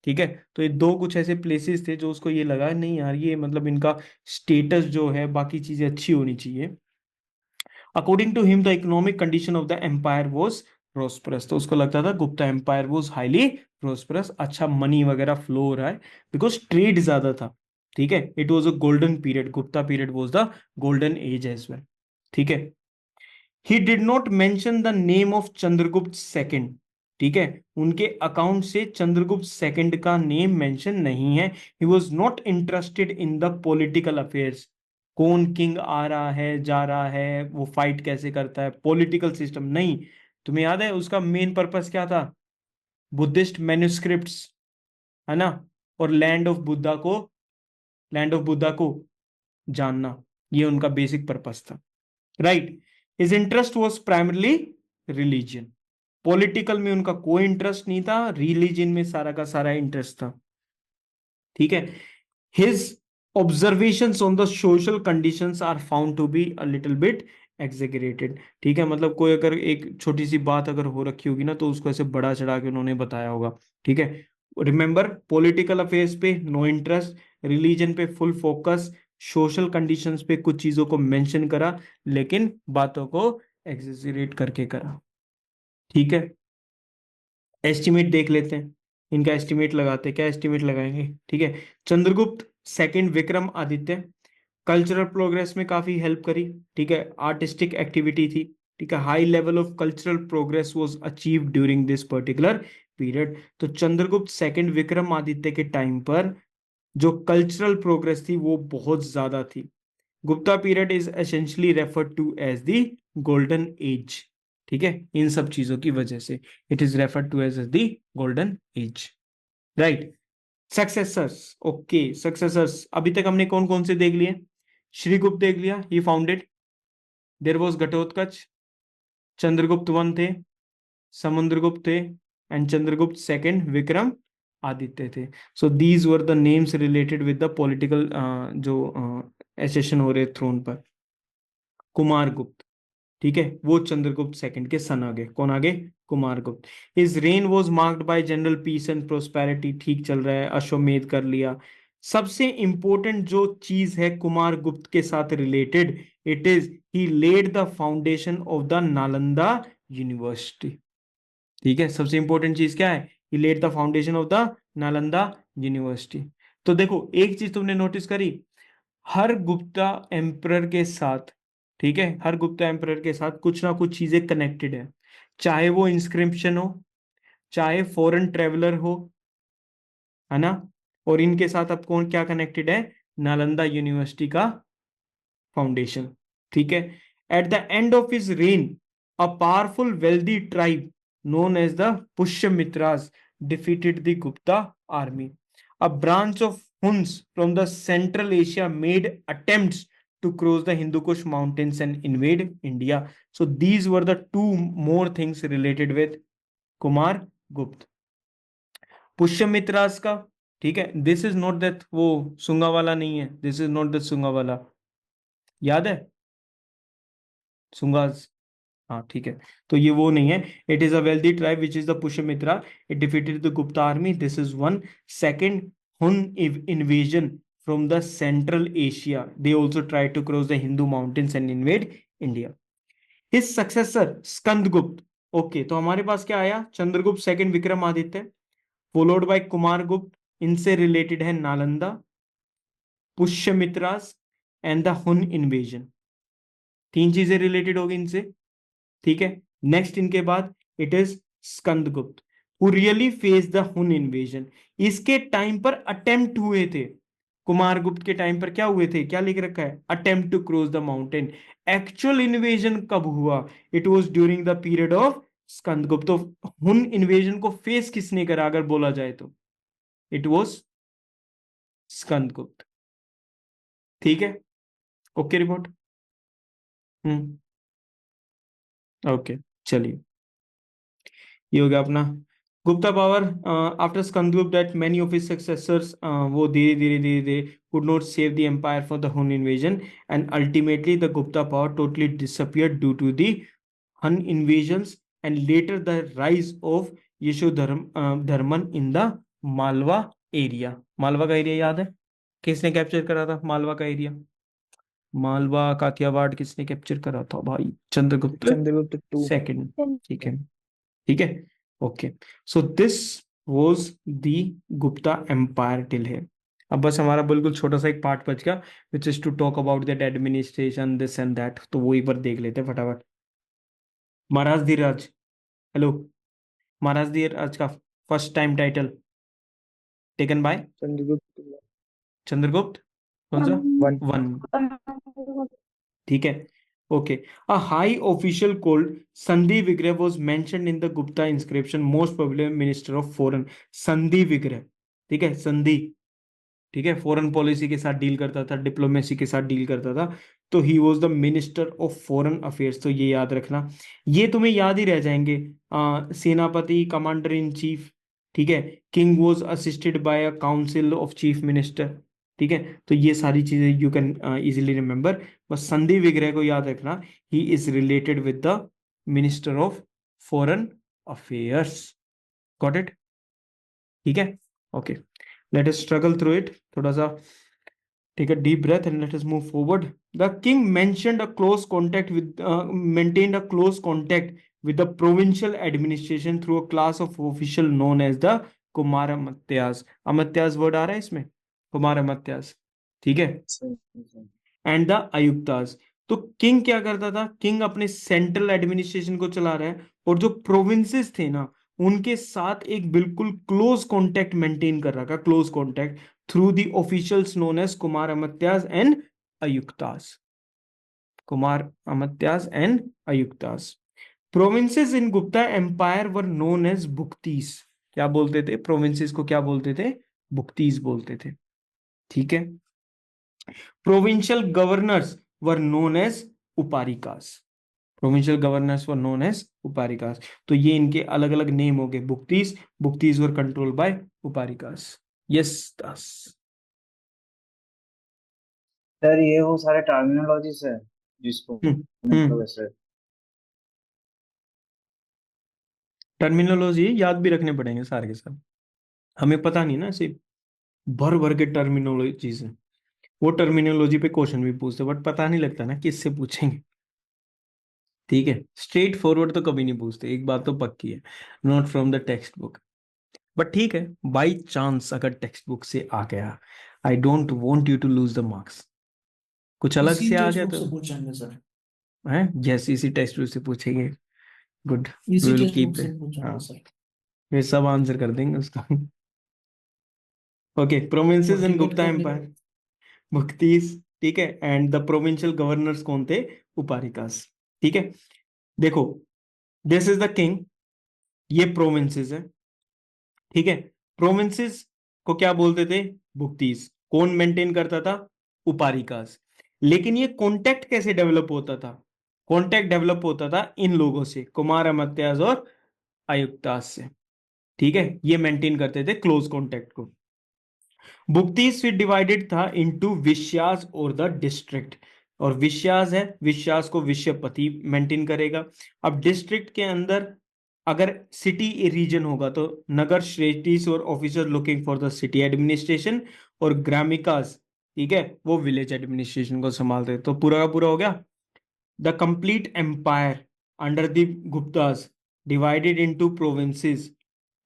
S1: ठीक है, तो ये दो कुछ ऐसे प्लेसेस थे जो उसको ये लगा नहीं यार, ये मतलब इनका स्टेटस जो है बाकी चीजें अच्छी होनी चाहिए। According to him the economic condition of the empire was prosperous, तो उसको लगता था Gupta empire was highly prosperous, अच्छा मनी वगैरह फ्लो हो रहा है, बिकॉज ट्रेड ज्यादा था। ठीक है, it was a golden period, Gupta period was the golden age as well. ठीक है, he did not mention the name of Chandragupta second. ठीक है, उनके अकाउंट से चंद्रगुप्त सेकंड का नेम मेंशन नहीं है। He was not interested in the political affairs, कौन किंग आ रहा है जा रहा है, वो फाइट कैसे करता है, पॉलिटिकल सिस्टम नहीं। तुम्हें याद है उसका मेन पर्पस क्या था, बुद्धिस्ट मैन्युस्क्रिप्ट्स, है ना, और लैंड ऑफ बुद्धा को जानना, ये उनका बेसिक पर्पस था। Right, his interest was primarily religion, political में उनका कोई इंटरेस्ट नहीं था, रिलीजन में सारा का सारा इंटरेस्ट था। ठीक है, his observations on the social conditions are found to be a little bit exaggerated. ठीक है, मतलब कोई अगर एक छोटी सी बात अगर हो रखी होगी ना, तो उसको ऐसे बड़ा चढ़ा के उन्होंने बताया होगा। ठीक है, रिमेंबर पॉलिटिकल अफेयर्स पे नो इंटरेस्ट, रिलीजन पे फुल फोकस, सोशल कंडीशंस पे कुछ चीजों को मेंशन करा, लेकिन बातों को एग्जेजरेट करके करा। ठीक है, एस्टिमेट देख लेते हैं, इनका एस्टिमेट लगाते हैं, क्या एस्टिमेट लगाएंगे। ठीक है, Chandragupta second Vikram Aditya cultural progress में काफी हेल्प करी। ठीक है, आर्टिस्टिक एक्टिविटी थी। ठीक है, high level of cultural progress was achieve during this particular period. तो चंद्रगुप्त सेकंड विक्रम आदित्य के टाइम पर जो कल्चरल प्रोग्रेस थी वो बहुत ज्यादा थी। Gupta period is essentially referred to as the golden age. ठीक है, इन सब चीजों की वजह से it is referred to as the golden age. Right, successors, okay successors अभी तक हमने कौन कौन से देख लिए, श्रीगुप्त देख लिया, he founded, there was Ghatotkacha, Chandragupta one थे, समुद्रगुप्त थे, and Chandragupta second Vikramaditya थे। So these were the names related with the political जो एसेशन हो रहे थ्रोन पर। कुमार गुप्त, ठीक है, वो चंद्रगुप्त सेकंड के सन आगे, कौन आगे, Kumar Gupta. His reign was marked by general peace and prosperity, ठीक चल रहा है, अश्वमेध कर लिया। सबसे इंपॉर्टेंट जो चीज है कुमार गुप्त के साथ related, it is he led the foundation of the Nalanda university. ठीक है, सबसे इंपॉर्टेंट चीज क्या है, he led the foundation of the Nalanda university. तो देखो एक चीज तुमने नोटिस करी, हर गुप्ता एम्परर के साथ, ठीक है, हर गुप्ता एम्परर के साथ कुछ ना कुछ चीजें कनेक्टेड है, चाहे वो इंस्क्रिप्शन हो, चाहे फॉरेन ट्रेवलर हो, है ना। और इनके साथ अब कौन क्या कनेक्टेड है, नालंदा यूनिवर्सिटी का फाउंडेशन। ठीक है, at the end of his reign a powerful wealthy tribe known as the Pushyamitras defeated the Gupta army. A branch of Huns from the Central Asia made attempts to cross the Hindu Kush mountains and invade India. So these were the two more things related with Kumar Gupta. पुष्यमित्रास का, ठीक है, this is not that वो सुंगा वाला नहीं है, this is not that Sunga वाला, याद है सुंगास, हाँ ठीक है, तो ये वो नहीं है। It is a wealthy tribe which is the Pushyamitra, it defeated the Gupta army, this is one. Second, Hun invasion from the central Asia, they also try to cross the Hindu mountains and invade India. His successor Skandagupta, okay, तो हमारे पास क्या आया, Chandragupta second Vikramaditya, followed by Kumaragupta, इनसे related है Nalanda, Pushyamitras and the Hun invasion, तीन चीजें related होगी इनसे। ठीक है, नेक्स्ट इनके बाद it is Skandagupta who really face the Hun invasion. इसके टाइम पर अटेम्प्ट हुए थे, कुमार गुप्त के टाइम पर क्या हुए थे, क्या लिख रखा है, attempt to cross the mountain. Actual invasion कब हुआ, it was during the period of Skandagupta. तो हुन इन्वेजन को फेस किसने करा अगर बोला जाए तो, इट वॉज स्कंदगुप्त। ठीक है, ओके रिपोर्ट। ओके, चलिए, ये हो गया अपना Gupta power. After Skandagupta that many of his successors, वो धीरे धीरे धीरे धीरे could not save the empire for the Hun invasion, and ultimately the Gupta power totally disappeared due to the Hun invasions, and later the rise of Yashodharman in the Malwa area. Malwa का area याद है? किसने capture करा था मालवा का area? Malwa Kathiawar किसने capture करा था भाई? चंद्रगुप्त
S2: चंद्रगुप्त टू।
S1: सेकंड। ठीक है, ठीक है, okay. So this was the Gupta empire till है। अब बस हमारा बिल्कुल छोटा सा एक पार्ट बच गया, which is to talk about that administration this and that, तो वो एक बार देख लेते हैं फटाफट। महाराज धीराज, हेलो। महाराज धीराज का first time title taken by
S2: Chandragupta
S1: Chandragupta कौन सा?
S2: वन।
S1: वन। ठीक है, okay. A high official called Sandhi Vigraha was mentioned in the Gupta inscription, most probably minister of foreign. Sandhi Vigraha, ठीक है, संधि, ठीक है, फॉरेन पॉलिसी के साथ डील करता था, डिप्लोमेसी के साथ डील करता था, तो he was the minister of foreign affairs. तो ये याद रखना, ये तुम्हें याद ही रह जाएंगे। सेनापति, कमांडर इन चीफ, ठीक है। King was assisted by a council of chief minister, ठीक है। तो ये सारी चीजें यू कैन इजिली रिमेंबर। बस संधि विग्रह को याद रखना, ही is related with the minister of foreign affairs. Got it? ठीक है, okay. Let us struggle through it थोड़ा सा। Take a deep breath and let us move forward. The king mentioned a close contact with, maintained a close contact with the provincial administration through a class of official known as the Kumara Amatyas. Amatyas word आ रहा है इसमें, कुमार अमात्यास, ठीक है। And the Ayuktas. तो king क्या करता था? किंग अपने सेंट्रल एडमिनिस्ट्रेशन को चला रहा है, और जो प्रोविंसेस थे ना, उनके साथ एक बिल्कुल क्लोज कांटेक्ट मेंटेन कर रखा, close contact through the officials known as Kumara Amatyas and Ayuktas. Kumara Amatyas and Ayuktas. Provinces in Gupta empire were known as Bhuktis. क्या बोलते थे प्रोविंसेस को? क्या बोलते थे? भुक्तीस बोलते थे, ठीक है। Provincial governors were known as Uparikas. Provincial governors were known as Uparikas. तो ये इनके अलग अलग नेम हो गए, Bhuktis. Bhuktis were control by Uparikas. Yes Das.
S2: Sir ये वो सारे टर्मिनोलॉजीज है जिसको
S1: हम्म
S2: मतलब
S1: हम्म
S2: ऐसे।
S1: टर्मिनोलॉजी याद भी रखने पड़ेंगे सारे के साथ। हमें पता नहीं ना, सिर्फ भर भर के टर्मिनोलॉजीज है। वो टर्मिनोलॉजी पे क्वेश्चन भी पूछते, बट पता नहीं लगता ना किससे पूछेंगे, ठीक है। स्ट्रेट फॉरवर्ड तो कभी नहीं पूछते, एक बात तो पक्की है, not from the text book. But ठीक है, बाई चांस अगर टेक्स्ट बुक से आ गया, I don't want you to lose the marks. कुछ अलग
S3: इसी
S1: से आ
S3: टेक्स्ट
S1: गया
S3: बुक
S1: तो
S3: से पूछेंगे सर।
S1: है, यस, इसी टेक्स्ट बुक से पूछेंगे। गुड,
S3: इसी
S1: विल
S3: टेक्स्ट बुक
S1: कीप
S3: से
S1: इट।
S3: पूछेंगे
S1: हाँ,
S3: सर।
S1: ये सब आंसर कर देंगे उसका। ओके, प्रोविंसेस
S3: और
S1: इन
S3: टिकट
S1: गुप्ता
S3: कब
S1: एम्पायर, मुख्तीस, ठीक है। एंड द प्रोविंशियल गवर्नर्स कौन थे? उपारिकास, ठीक है। देखो, दिस इज द किंग, ये प्रोविंसेस है, ठीक है। प्रोविंसेस को क्या बोलते थे? भुक्तीस। कौन मेंटेन करता था? उपारिकास। लेकिन ये कॉन्टेक्ट कैसे डेवलप होता था? कॉन्टेक्ट डेवलप होता था इन लोगों से, कुमार अमात्यास और आयुक्तास से, ठीक है। ये मेंटेन करते थे क्लोज कॉन्टेक्ट को। भुक्तीस फिर डिवाइडेड था इनटू विश्यास और द डिस्ट्रिक्ट। और विश्यास है, विश्यास को विश्यपति मेंटेन करेगा। अब डिस्ट्रिक्ट के अंदर अगर सिटी रीजन होगा तो नगर श्रेष्ठीस और officer looking for the city administration, और ग्रामिकास, ठीक है, वो विलेज एडमिनिस्ट्रेशन को संभालते। तो पूरा का पूरा हो गया। The complete empire under the Guptas divided into provinces,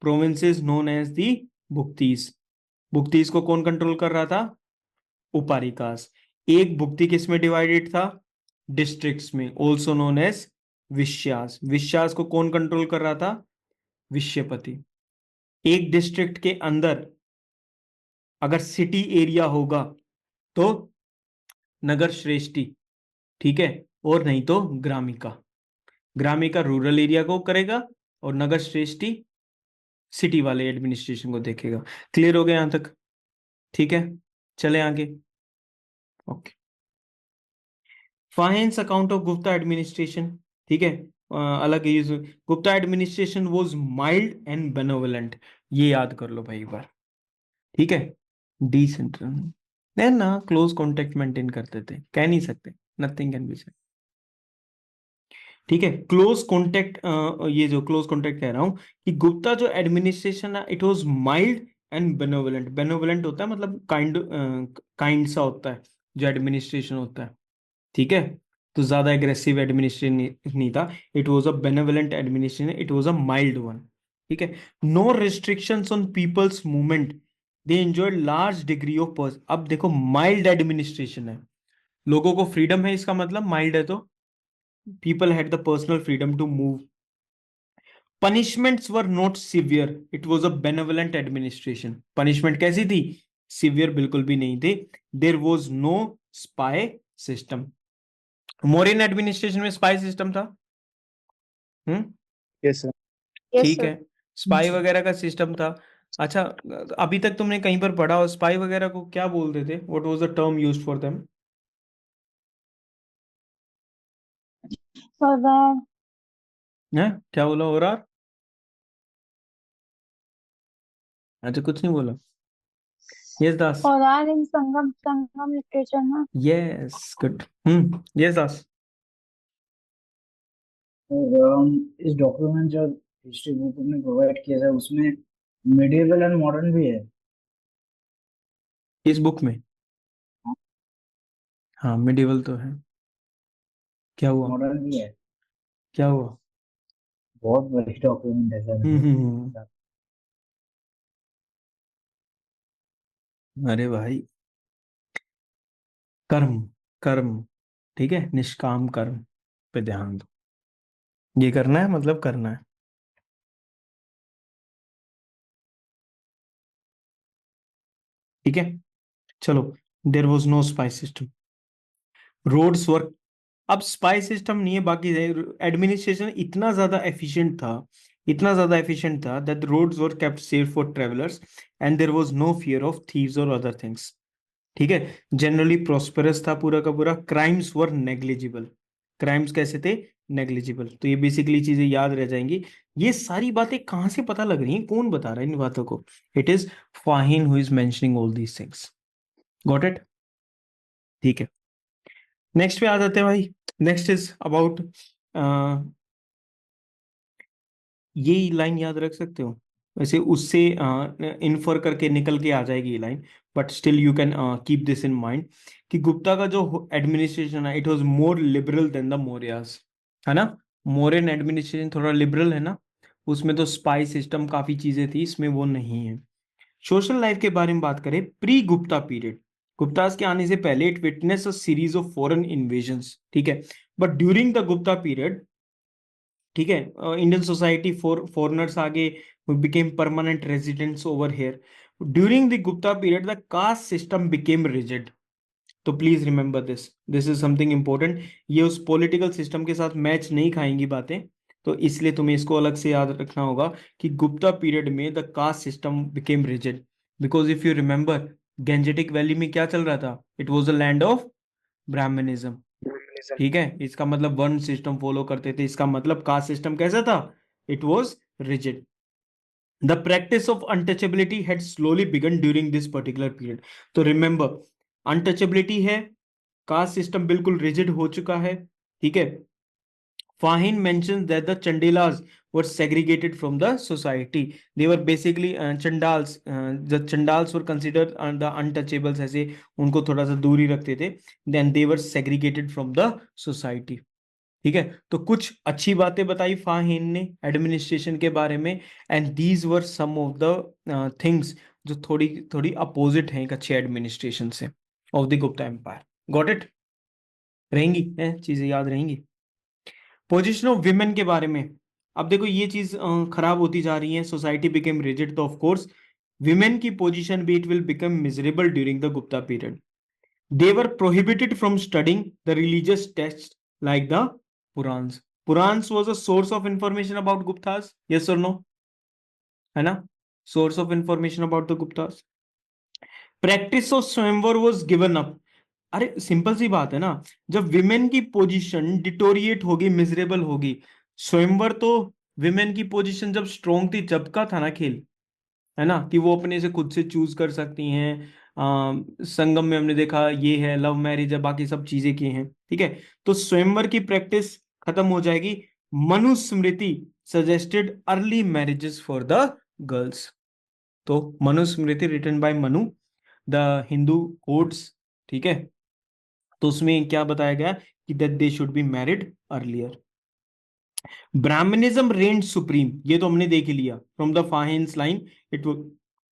S1: provinces known as the Bhuktis. Bhuktis को कौन कंट्रोल कर रहा था? उपारिकास। एक भुक्ति किस में डिवाइडेड था? डिस्ट्रिक्ट्स में, also known as vishayas. Vishayas को कौन कंट्रोल कर रहा था? विश्यपति। एक डिस्ट्रिक्ट के अंदर अगर सिटी एरिया होगा तो नगर श्रेष्ठी, ठीक है, और नहीं तो ग्रामिका। ग्रामिका रूरल एरिया को करेगा, और नगर श्रेष्ठी सिटी वाले एडमिनिस्ट्रेशन को देखेगा। क्लियर हो गया यहां तक? ठीक है, चले आगे। Okay. Fahien's account of Gupta administration, ठीक है, अलग है ये। Gupta administration was mild and benevolent, ये याद कर लो भाई एक बार, ठीक है। डिसेंट्रल, नहीं ना, क्लोज कांटेक्ट मेंटेन करते थे, कह नहीं सकते, नथिंग कैन बी सेड, ठीक है। क्लोज कांटेक्ट, ये जो क्लोज कांटेक्ट कह रहा हूं कि गुप्ता जो एडमिनिस्ट्रेशन है it was mild and benevolent. Benevolent होता है मतलब काइंड, काइंड सा होता है जो एडमिनिस्ट्रेशन होता है, ठीक है। तो ज्यादा एग्रेसिव एडमिनिस्ट्रेशन नहीं था, it was a benevolent administration, it was a mild one, ठीक है। No restrictions on people's movement, they enjoy large degree of पर्स। अब देखो माइल्ड एडमिनिस्ट्रेशन है, लोगों को फ्रीडम है, इसका मतलब माइल्ड है तो people had the personal freedom to move. Punishments were not severe, it was a benevolent administration. Punishment कैसी थी? सिवियर बिल्कुल भी नहीं थी। There was no spy system. Mauryan administration में स्पाई सिस्टम था। Hmm,
S2: yes sir.
S3: यस
S1: ठीक
S3: सर।
S1: है, स्पाई वगैरह का सिस्टम था। अच्छा, अभी तक तुमने कहीं पर पढ़ा हो स्पाई वगैरह को क्या बोलते थे? What was the term used for them?
S3: Sardar.
S1: है क्या बोला? और अच्छा, कुछ नहीं बोला। Yes Das.
S3: Sardar in Sangam Sangam literature ना।
S1: Yes good. यस दास।
S2: इस डॉक्यूमेंट जो हिस्ट्री बुक में प्रोवाइड किया था उसमें मिडिवल एंड मॉडर्न भी है।
S1: इस बुक में हाँ मिडिवल तो है। क्या हुआ?
S2: मॉडर्न भी है।
S1: क्या हुआ?
S2: बहुत बड़ी डॉक्यूमेंट है सर।
S1: अरे भाई, कर्म, कर्म, ठीक है, निष्काम कर्म पे ध्यान दो, ये करना है मतलब करना है, ठीक है। चलो, there was no spy system, roads were, अब स्पाई सिस्टम नहीं है, बाकी एडमिनिस्ट्रेशन इतना ज्यादा एफिशिएंट था, इतना ज्यादा एफिशिएंट था that roads were kept safe for travellers and there was no fear of thieves और अदर थिंग्स, ठीक है। जनरली प्रॉस्पेरस था पूरा का पूरा। क्राइम्स वर नेग्लिजिबल, क्राइम्स कैसे थे? नेग्लिजिबल। तो ये बेसिकली चीजें याद रह जाएंगी। ये सारी बातें कहाँ से पता लग रही हैं, कौन बता रहा है इन बातों को? It is फाहिन who is mentioning all these things. Got it? ठीक है, नेक्स्ट पे आ जाते हैं भाई। नेक्स्ट इज अबाउट, ये लाइन याद रख सकते हो वैसे, उससे इन्फर करके निकल के आ जाएगी ये line, but still you can keep this in mind कि गुप्ता का जो एडमिनिस्ट्रेशन है it was more liberal than the Mauryas, है ना। मौर्यन एडमिनिस्ट्रेशन थोड़ा लिबरल है ना, उसमें तो स्पाई सिस्टम काफी चीजें थी, इसमें वो नहीं है। सोशल लाइफ के बारे में बात करें, प्री गुप्ता पीरियड, गुप्तास के आने से पहले it witness a series of foreign invasions, ठीक है। But during the Gupta period, ठीक है, इंडियन सोसाइटी फॉर फॉरनर्स आगे became permanent residents over here. During the Gupta period the caste system became rigid. तो please remember this, this is something important. ये उस political system के साथ मैच नहीं खाएंगी बातें, तो इसलिए तुम्हें इसको अलग से याद रखना होगा कि गुप्ता पीरियड में the caste system became rigid, because if you remember Gangetic valley में क्या चल रहा था? It was a land of Brahmanism, ठीक है। इसका मतलब वर्ण सिस्टम फॉलो करते थे, इसका मतलब कास्ट सिस्टम कैसा था? It was rigid. The practice of untouchability had slowly begun during this particular period. तो रिमेंबर, अनटचेबिलिटी है, कास्ट सिस्टम बिल्कुल रिजिड हो चुका है, ठीक है। Fahin mentions that the Chandelas were segregated from the society. They were basically Chandals. The Chandals were considered the untouchables, ऐसे उनको थोड़ा सा दूरी रखते थे. Then they were segregated from the society. ठीक है, तो कुछ अच्छी बातें बताई फाहिन ने एडमिनिस्ट्रेशन के बारे में, and these were some of the things जो थोड़ी थोड़ी अपोजिट हैं एक अच्छे एडमिनिस्ट्रेशन से of the Gupta empire. Got it? रहेंगी चीजें याद रहेंगी। पोजीशन ऑफ विमेन के बारे में, अब देखो ये चीज खराब होती जा रही है, सोसाइटी बिकेम रिजिड, तो ऑफ कोर्स विमेन की पोजीशन भी it will become miserable during the Gupta period. They were prohibited from studying the religious text like the Puranas. Puranas was a source of information about Guptas, yes और no, है ना, source of information about the Guptas. Practice of स्वयंवर was given up, अरे simple सी बात है ना, जब women की पोजीशन डिटोरिएट होगी, मिजरेबल होगी, स्वयंवर तो विमेन की पोजीशन जब स्ट्रोंग थी जब का था ना खेल, है ना, कि वो अपने से खुद से चूज कर सकती हैं। संगम में हमने देखा ये है, लव मैरिज है, बाकी सब चीजें की हैं, ठीक है। तो स्वयंवर की प्रैक्टिस खत्म हो जाएगी। Manusmriti suggested early marriages for the girls. तो Manusmriti written by Manu, the Hindu codes, ठीक है। तो उसमें क्या बताया गया कि that they should be married earlier. Brahmanism reigned supreme, ये तो हमने देख ही लिया from the Fahien's line. It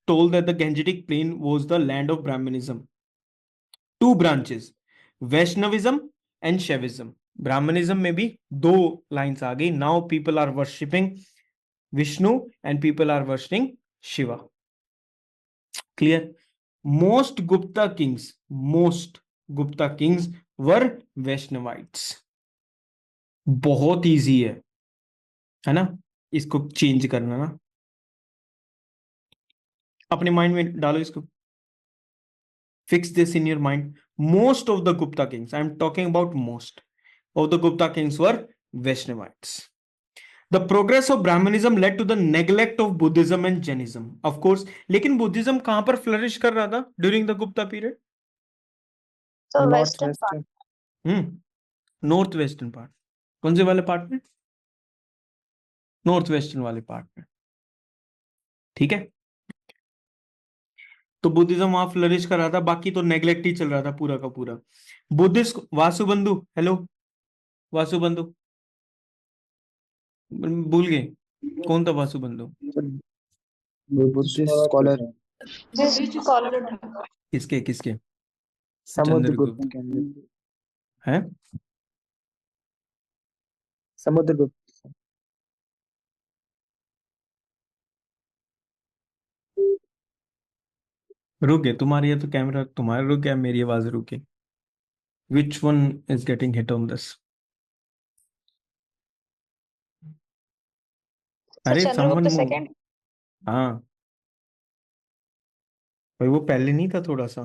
S1: told that the Gangetic Plain was the land of Brahmanism. Two branches, Vaishnavism and Shaivism. Brahmanism में भी दो लाइन्स आ गई. Now people are worshipping Vishnu and people are worshipping Shiva. Clear? Most Gupta kings were Vaishnavites. बहुत easy है ना, इसको change करना ना, अपने माइंड में डालो इसको. Fix this in your mind. Most of the Gupta kings, I am talking about most of the Gupta kings were Vaishnavites. The progress of Brahmanism led to the neglect of Buddhism and Jainism. Of course, लेकिन Buddhism कहां पर flourish कर रहा था during the Gupta period?
S3: तो
S4: north
S3: western
S4: western.
S1: North western part. कौन से वाले पार्ट में? नॉर्थ वेस्टर्न वाले पार्ट में, ठीक है। तो बुद्धिज्म वहां फ्लरिश कर रहा था, बाकी तो नेग्लेक्ट ही चल रहा था पूरा का पूरा. बुद्धिस्ट वासुबंधु, हेलो वासुबंधु, भूल गए कौन था वासुबंधु?
S4: बुद्धिस्ट स्कॉलर
S1: किसके किसके?
S4: समुद्रगुप्त
S1: चंद्रगुप्त
S4: के अंदर
S1: है?
S4: समुद्रगुप्त।
S1: रुक गए तुम्हारी, ये तो कैमरा तुम्हारा रुक गया, मेरी आवाज रुक गई. Which one is getting hit on this? अरे
S3: चंद्रगुप्त
S1: someone move.
S3: सेकंड।
S1: हाँ भाई, वो पहले नहीं था थोड़ा सा?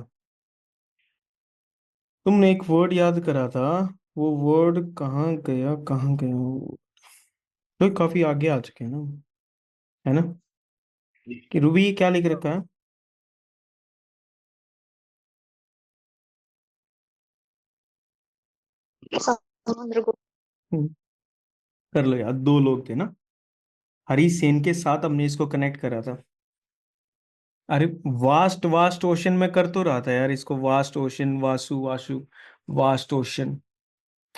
S1: तुमने एक वर्ड याद करा था, वो वर्ड कहाँ गया कहाँ गया तो काफी आगे आ चुके हैं ना, है ना? कि रूबी क्या लिख रखा है?
S3: समुद्रगुप्त।
S1: हम्म, कर लो यार, दो लोग थे ना, हरी सेन के साथ हमने इसको कनेक्ट करा था. अरे वास्ट वास्ट ओशन में कर तो रहा था यार इसको, vast ocean, Vasu Vasu, vast ocean,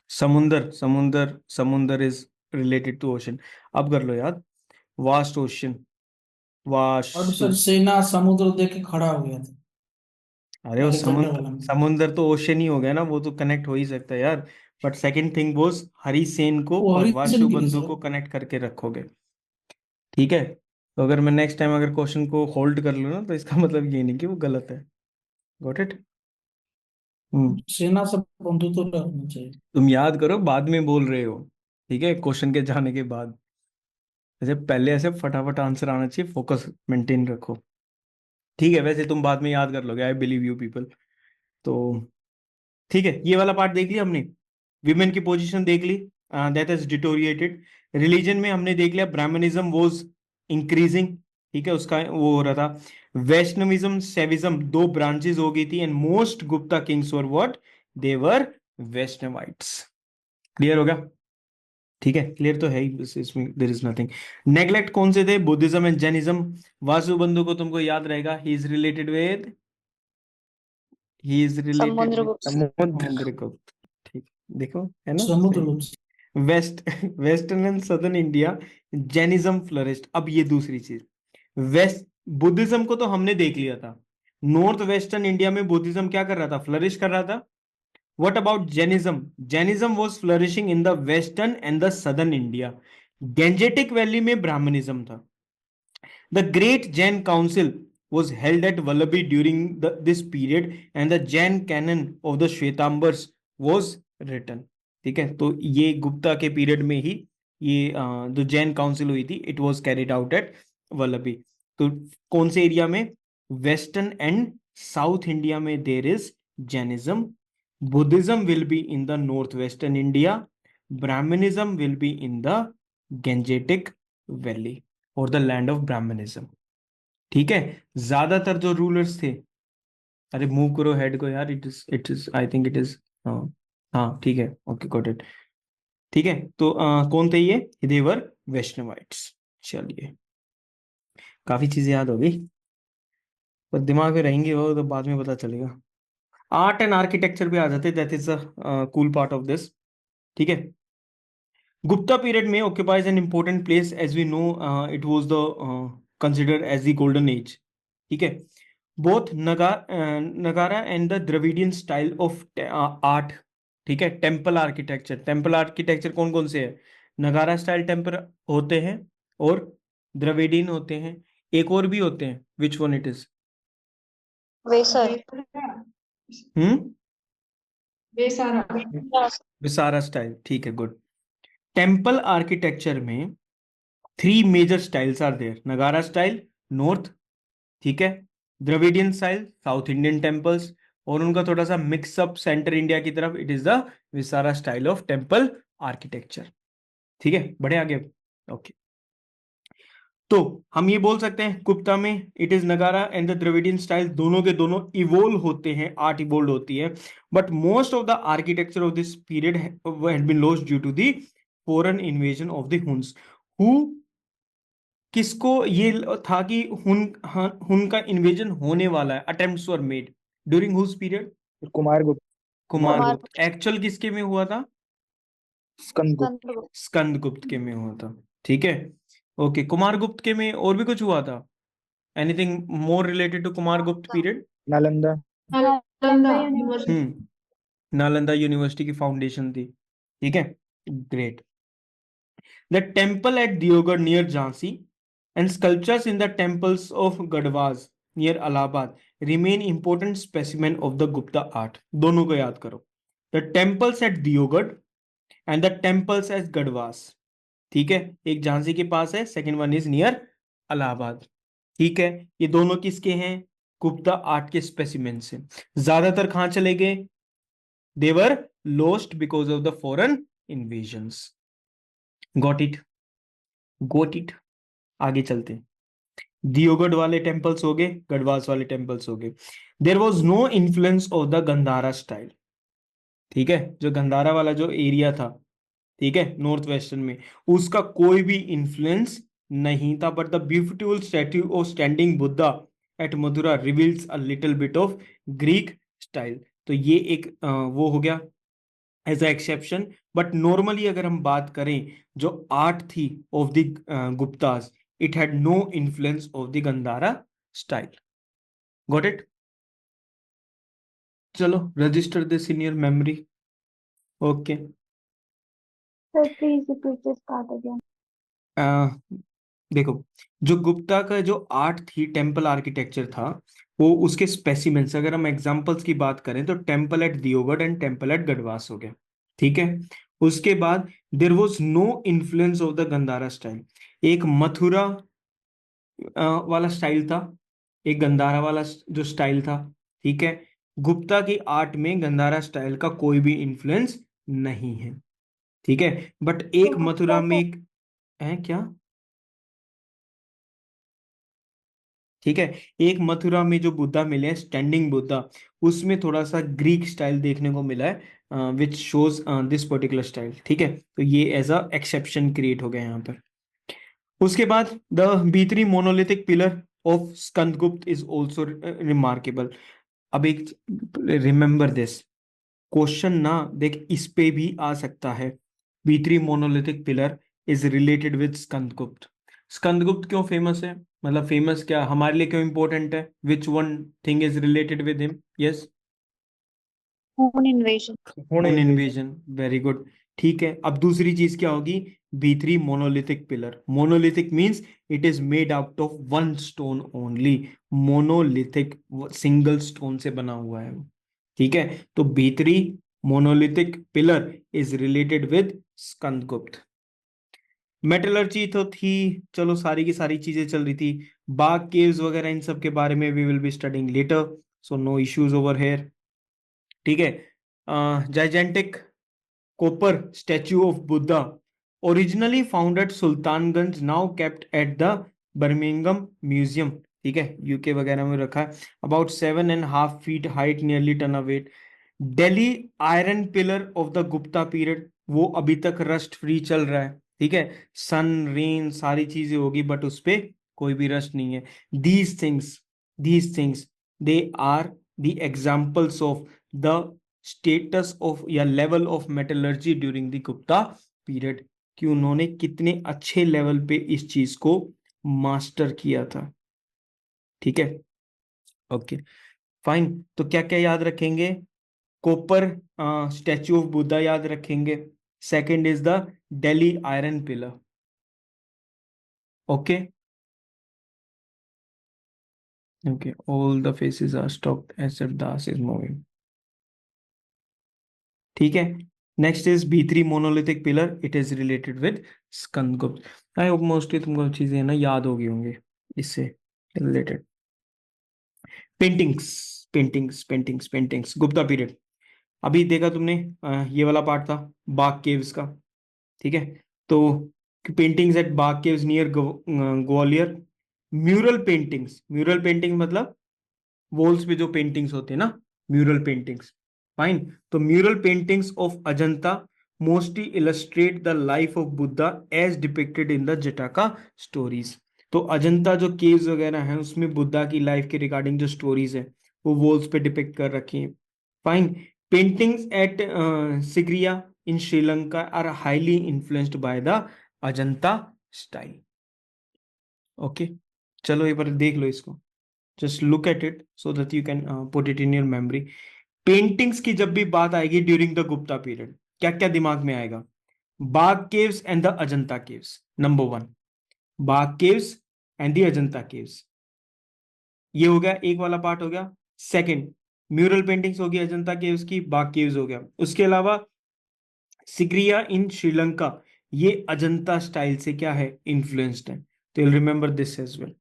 S1: समुंदर समुंदर, समुंदर इज रिलेटेड टू ओशन. अब कर लो याद, वास्ट ओशन,
S5: और
S1: वासु.
S5: सर सेना समुद्र देख के खड़ा हो गया था
S1: अरे वो
S5: हेलीकॉप्टर वाला में।
S1: समुंदर तो ओशन ही हो गया ना, वो तो कनेक्ट हो ही सकता है यार. बट सेकंड थिंग वाज हरी सेन को
S5: वो
S1: और
S5: हरिशन
S1: वासु
S5: की थी
S1: बंधु
S5: सर।
S1: को कनेक्ट करके रखोगे, ठीक है? तो अगर मैं नेक्स्ट टाइम अगर क्वेश्चन को होल्ड कर लूँ ना, तो इसका मतलब ये नहीं कि वो गलत है. Got it?
S5: सेना से बंधुत्व रखना चाहिए।
S1: तुम याद करो, बाद में बोल रहे हो, ठीक है, क्वेश्चन के जाने के बाद. ऐसे पहले ऐसे फटाफट आंसर आना चाहिए, फोकस मेंटेन रखो, ठीक है? वैसे तुम बाद में याद कर लोगे, आई बिलीव यू पीपल. तो ठीक है, ये वाला पार्ट देख लिया हमने, विमेन की पोजीशन देख ली, दैट इज डिटोरिएटेड. रिलीजन में हमने देख लिया, ब्राह्मणिज्म वाज इंक्रीजिंग, ठीक है, उसका वो हो रहा था. वैष्णविज्म सेविज्म दो ब्रांचेस हो गई थी, and most Gupta kings were what? They were Vaishnavites. Clear हो गया? ठीक है, क्लियर तो है ही, इसमें देयर इज नथिंग. नेग्लेक्ट कौन से थे? Buddhism and Jainism. वासुबंधु को तुमको याद रहेगा, he is related with
S3: Samudragupta.
S4: Samudra.
S1: Samudragupta, ठीक, देखो है ना?
S5: Samudragupta.
S1: West western and southern India Jainism flourished. अब ये दूसरी चीज, वेस्ट बुद्धिज्म को तो हमने देख लिया था, नॉर्थ वेस्टर्न इंडिया में बुद्धिज्म क्या कर रहा था? फ्लरिश कर रहा था. What about Jainism? Jainism was flourishing in the western and the southern India. Gangetic Valley में ब्राह्मणिज्म था. The Great Jain Council was held at Vallabhi during this period, and the Jain canon of the Shvetambars was written. ठीक है, तो ये गुप्ता के period में ही ये जो जैन काउंसिल हुई थी, it was carried out at Vallabhi. तो कौन से एरिया में? वेस्टर्न एंड साउथ इंडिया में there is Jainism. Buddhism will be in the northwestern India. Brahmanism will be in the Gangetic Valley or the land of Brahmanism. ठीक है, ज्यादातर जो rulers थे, अरे मूव करो हेड को यार, it is I think it is, हाँ हाँ ठीक है, ओके गॉट इट। ठीक है, तो कौन थे ये? देवर वैष्णवाइट्स। चलिए, काफी चीजें याद हो गई, पर दिमाग में रहेंगे वो तो बाद में पता चलेगा। आर्ट एंड आर्किटेक्चर पे आ जाते, that is the cool part of this. ठीक है, गुप्ता पीरियड में occupies an important place as we know, it was the considered as the golden age. ठीक है, both Nagara and the Dravidian style of art, ठीक है, temple architecture, temple architecture कौन कौन से है? नगारा स्टाइल टेम्पल होते हैं और द्रविडियन होते हैं, एक और भी होते हैं, which one it is?
S3: Vesara
S1: Visara style, ठीक है, गुड। टेम्पल आर्किटेक्चर में 3 major styles are there, Nagara style north, ठीक है, Dravidian style south Indian temples, और उनका थोड़ा सा मिक्सअप सेंटर इंडिया की तरफ, it is the Visara style of temple architecture. ठीक है, बढ़े आगे, ओके। तो हम ये बोल सकते हैं गुप्ता में इट इज नगारा एंड द द्रविडियन स्टाइल, दोनों के दोनों इवोल्व होते हैं, आर्ट इवोल्व होती है, but most of the architecture of this period had been lost due to the foreign invasion of the Huns. हु, किसको ये था कि हुन का इन्वेजन होने वाला है, attempts were made during whose period?
S4: Kumaragupta,
S1: Kumaragupta. Actual किसके में हुआ था?
S4: स्कंदगुप्त,
S3: स्कंदगुप्त।
S1: स्कंदगुप्त के में हुआ था। ठीक है, ओके, कुमारगुप्त के में और भी कुछ हुआ था? Anything more related to Kumaragupta period?
S4: Nalanda,
S1: Nalanda university की फाउंडेशन थी। ठीक है, great. The temple at Deogarh near Jhansi and sculptures in the temples of Gadwaz near Allahabad remain important specimen of the Gupta art. दोनों को याद करो, the temples at Diyogarh and the temples at Gadwaz. ठीक है, एक झांसी के पास है, second one is near Allahabad. ठीक है, ये दोनों किसके हैं? गुप्ता आर्ट के स्पेसिमेन से। ज्यादातर कहां चले गए? They were lost because of the foreign invasions. Got it, got it. आगे चलते हैं, दियोगढ़ वाले टेम्पल्स हो गए, गढ़वास वाले टेम्पल्स हो गए। There was no influence of the Gandhara style. ठीक है, जो गंधारा वाला जो एरिया था, ठीक है, नॉर्थ वेस्टर्न में, उसका कोई भी इन्फ्लुएंस नहीं था, but the beautiful statue of standing Buddha at Mathura reveals a little bit of Greek style. तो ये एक वो हो गया as a exception, but normally अगर हम बात करें जो आर्ट थी of the Guptas, it had no influence of the Gandhara style. Got it? चलो, register this in your memory. Okay.
S3: Sir, please repeat this part again.
S1: देखो, जो गुप्ता का जो आर्ट थी, टेम्पल आर्किटेक्चर था, वो उसके स्पेसिमेंस, अगर हम एग्जांपल्स की बात करें तो temple at Deogarh and temple at Garhwas हो गया। ठीक है, उसके बाद there was no influence of the Gandhara style. एक मथुरा वाला स्टाइल था, एक गंधारा वाला जो स्टाइल था। ठीक है, गुप्ता की आर्ट में गंधारा स्टाइल का कोई भी इन्फ्लुएंस नहीं है। ठीक है, बट एक मथुरा में एक है क्या, ठीक है, एक मथुरा में जो बुद्धा मिले हैं, स्टैंडिंग बुद्धा, उसमें थोड़ा सा ग्रीक स्टाइल देखने को मिला है, which shows this particular style. ठीक है, तो ये एज अ एक्सेप्शन क्रिएट हो गया यहाँ पर। उसके बाद the B3 monolithic pillar of Skandagupta is also remarkable. अब एक रिमेंबर दिस क्वेश्चन ना, देख इस पे भी आ सकता है। B3 monolithic pillar is related with Skandagupta. Skandagupta क्यों फेमस है, मतलब फेमस क्या, हमारे लिए क्यों इंपॉर्टेंट है? Which one thing is related with him? Yes,
S3: Hun invasion.
S1: हुन इन्वेजन, वेरी गुड। ठीक है, अब दूसरी चीज क्या होगी? B3 monolithic pillar. Monolithic means it is made out of one stone only. Monolithic, single stone से बना हुआ है। ठीक है, तो B3 monolithic pillar is related with Skandagupta. Metallurgy तो थी, चलो सारी की सारी चीजें चल रही थी। बाग केव्स वगैरह इन सब के बारे में we will be studying later, so no issues over here. ठीक है, gigantic copper statue of Buddha, originally found at Sultanganj, now kept at the Birmingham Museum. ठीक है, यूके वगैरह में रखा है. About 7.5 feet height, nearly ton of weight. Delhi iron pillar of the Gupta period, वो अभी तक रस्ट फ्री चल रहा है. ठीक है, सन रेन सारी चीजें होगी बट उस पे कोई भी रस्ट नहीं है. These things they are the examples of the status of या level of metallurgy during the Gupta period, कि उन्होंने कितने अच्छे लेवल पे इस चीज को मास्टर किया था. ठीक है, ओके फाइन. तो क्या क्या याद रखेंगे? कॉपर स्टैच्यू ऑफ बुद्धा याद रखेंगे. Second is the Delhi iron pillar. Okay okay, all the faces are stopped as if this is moving. ठीक है, next is B3 monolithic pillar. It is related with Skandagupta. I hope mostly तुमको चीजें ना याद होगी होंगे इससे रिलेटेड. Paintings Gupta period. अभी देखा तुमने, ये वाला पार्ट था बाग केव्स का. ठीक है, तो paintings at Bagh caves near Gwalior. Mural painting मतलब वॉल्स पे जो पेंटिंग्स होते हैं ना, म्यूरल पेंटिंग्स. फाइन. तो mural paintings of Ajanta mostly illustrate the life of Buddha as depicted in the Jataka stories. तो अजंता जो केव्स वगैरह हैं उसमें बुद्धा की लाइफ के रिगार्डिंग जो स्टोरीज है वो वॉल्स पे डिपिक्ट कर रखी हैं. Fine. Paintings at Sigiriya in Sri Lanka are highly influenced by the Ajanta style. Okay, चलो एक बार देख लो इसको. Just look at it so that you can put it in your memory. Paintings की जब भी बात आएगी ड्यूरिंग द गुप्ता पीरियड, क्या क्या दिमाग में आएगा? Bagh caves and the Ajanta caves. Number 1, Bagh caves and the Ajanta caves. ये हो गया, एक वाला पार्ट हो गया. सेकंड, म्यूरल पेंटिंग्स होगी अजंता केव्स की, बाग केव्स हो गया. उसके अलावा सिग्रिया इन श्रीलंका, ये अजंता स्टाइल से क्या है, इन्फ्लुएंस्ड है. तो you remember this as well.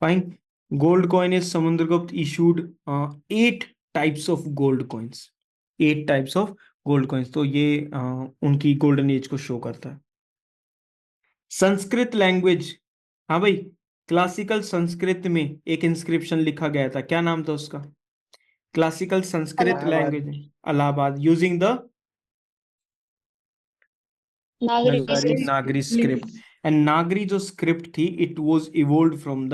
S1: Fine. Gold coin is Samudragupta issued 8 types of gold coins. 8 types of gold coins. तो ये उनकी गोल्डन एज को शो करता है. संस्कृत लैंग्वेज, हाँ भाई, क्लासिकल संस्कृत में एक इंस्क्रिप्शन लिखा गया था, क्या नाम था उसका? Classical Sanskrit language Allahabad, using the Nagari script. And Nagari जो स्क्रिप्ट थी, it was evolved from the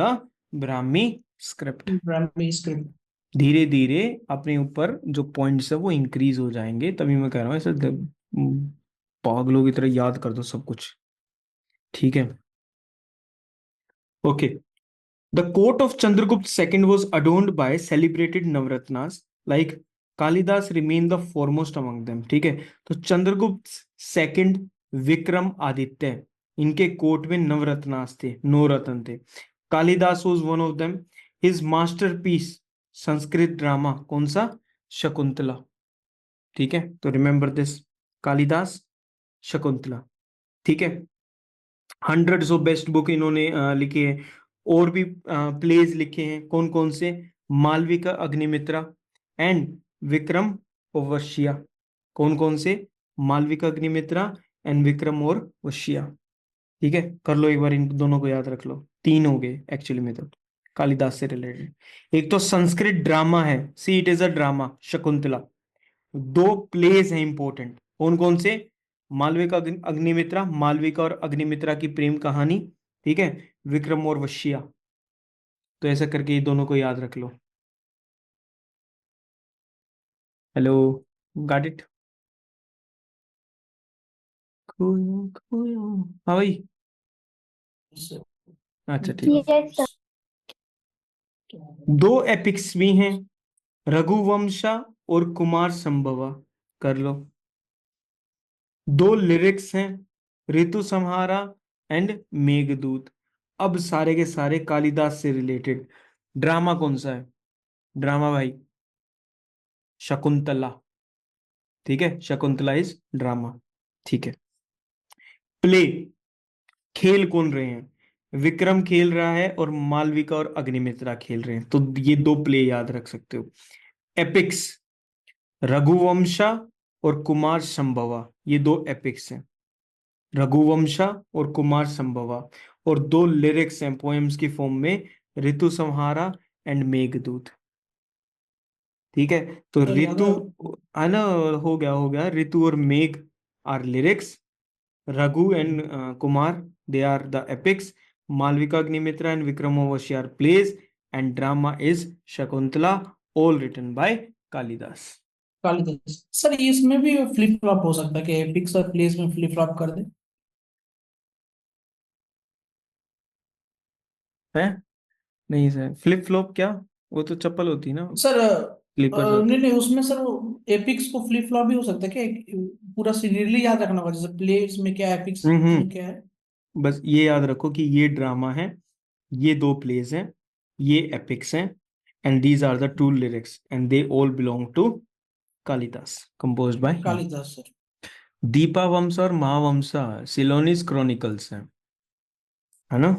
S1: Brahmi script.
S5: Brahmi script.
S1: धीरे धीरे अपने ऊपर जो पॉइंट्स है वो इंक्रीज हो जाएंगे. तभी मैं कह रहा हूँ ऐसे पागलों की तरह याद कर दो सब कुछ. ठीक है, okay. The court of Chandragupta second was adorned by celebrated Navaratnas like Kalidasa remain the foremost among them. ठीक है, तो चंद्रगुप्त सेकंड, विक्रम आदित्य, इनके कोर्ट में नवरत्नास थे, 9 रत्न थे. Kalidas was one of them. His masterpiece Sanskrit drama कौन सा? शकुंतला. ठीक है, तो रिमेंबर दिस, कालिदास, शकुंतला. ठीक है, हंड्रेड्स ऑफ बेस्ट बुक इन्होंने लिखे हैं. और भी प्लेज लिखे हैं. कौन कौन से? मालविका अग्निमित्रा एंड विक्रम और वशिया. कौन कौन से? मालविका अग्निमित्रा एंड विक्रम और वशिया. ठीक है, कर लो एक बार, इन दोनों को याद रख लो. 3 हो गए एक्चुअली में तो कालिदास से रिलेटेड. एक तो संस्कृत ड्रामा है, see it is a drama, Shakuntala. 2 plays हैं इंपॉर्टेंट. कौन कौन से? मालविका अग्निमित्रा, मालविका और अग्निमित्रा की प्रेम कहानी. ठीक है, विक्रम और वशिया. तो ऐसा करके ये दोनों को याद रख लो. Hello, got it? हाँ भाई, अच्छा ठीक है.
S3: Yes, sir.
S1: 2 एपिक्स भी हैं, रघुवंशा और कुमार संभवा. कर लो. 2 लिरिक्स हैं, ऋतु संहारा एंड मेघदूत. अब सारे के सारे कालिदास से रिलेटेड. ड्रामा कौन सा है? ड्रामा भाई शकुंतला. ठीक है, शकुंतला इज ड्रामा. ठीक है. प्ले, खेल कौन रहे हैं? विक्रम खेल रहा है और मालविका और अग्निमित्रा खेल रहे हैं. तो ये 2 प्ले याद रख सकते हो. एपिक्स, रघुवंशा और कुमार संभवा, ये दो एपिक्स हैं, रघुवंशा और कुमार संभवा। और दो लिरिक्स हैं पोएम्स की फॉर्म में, ऋतु संहारा एंड मेघदूत। ठीक है, तो
S5: तो
S1: ऋतु,
S5: अगर
S1: है ना, हो गया ऋतु और Megh are lyrics, Raghu and Kumar they are the epics, Malavika Agnimitra and Vikramorvashi are plays, and drama is Shakuntala, all written by Kalidasa.
S5: Kalidasa sir, इसमें भी फ्लिप फ्लॉप हो सकता है कि एपिक्स और प्लेस में फ्लिप फ्लॉप कर दे?
S1: है? नहीं सर, फ्लिप फ्लॉप क्या, वो तो चप्पल होती है ना,
S5: सर
S1: स्लीपर्स होते
S5: नहीं नहीं, उसमें सर वो एपिक्स को फ्लिप फ्लॉप भी हो सकता है क्या? पूरा सीरियली याद रखना होगा, जैसे प्लेस में क्या है, एपिक्स
S1: हैं।
S5: में क्या है।
S1: बस ये याद रखो कि ये ड्रामा है, ये दो प्लेस हैं, ये एपिक्स हैं, and these are the two lyrics and they all belong to Kalidasa, composed by him.
S5: Kalidasa sir.
S1: Dipavamsa और महावंशा सिलोनिस क्रॉनिकल्स हैं, है ना।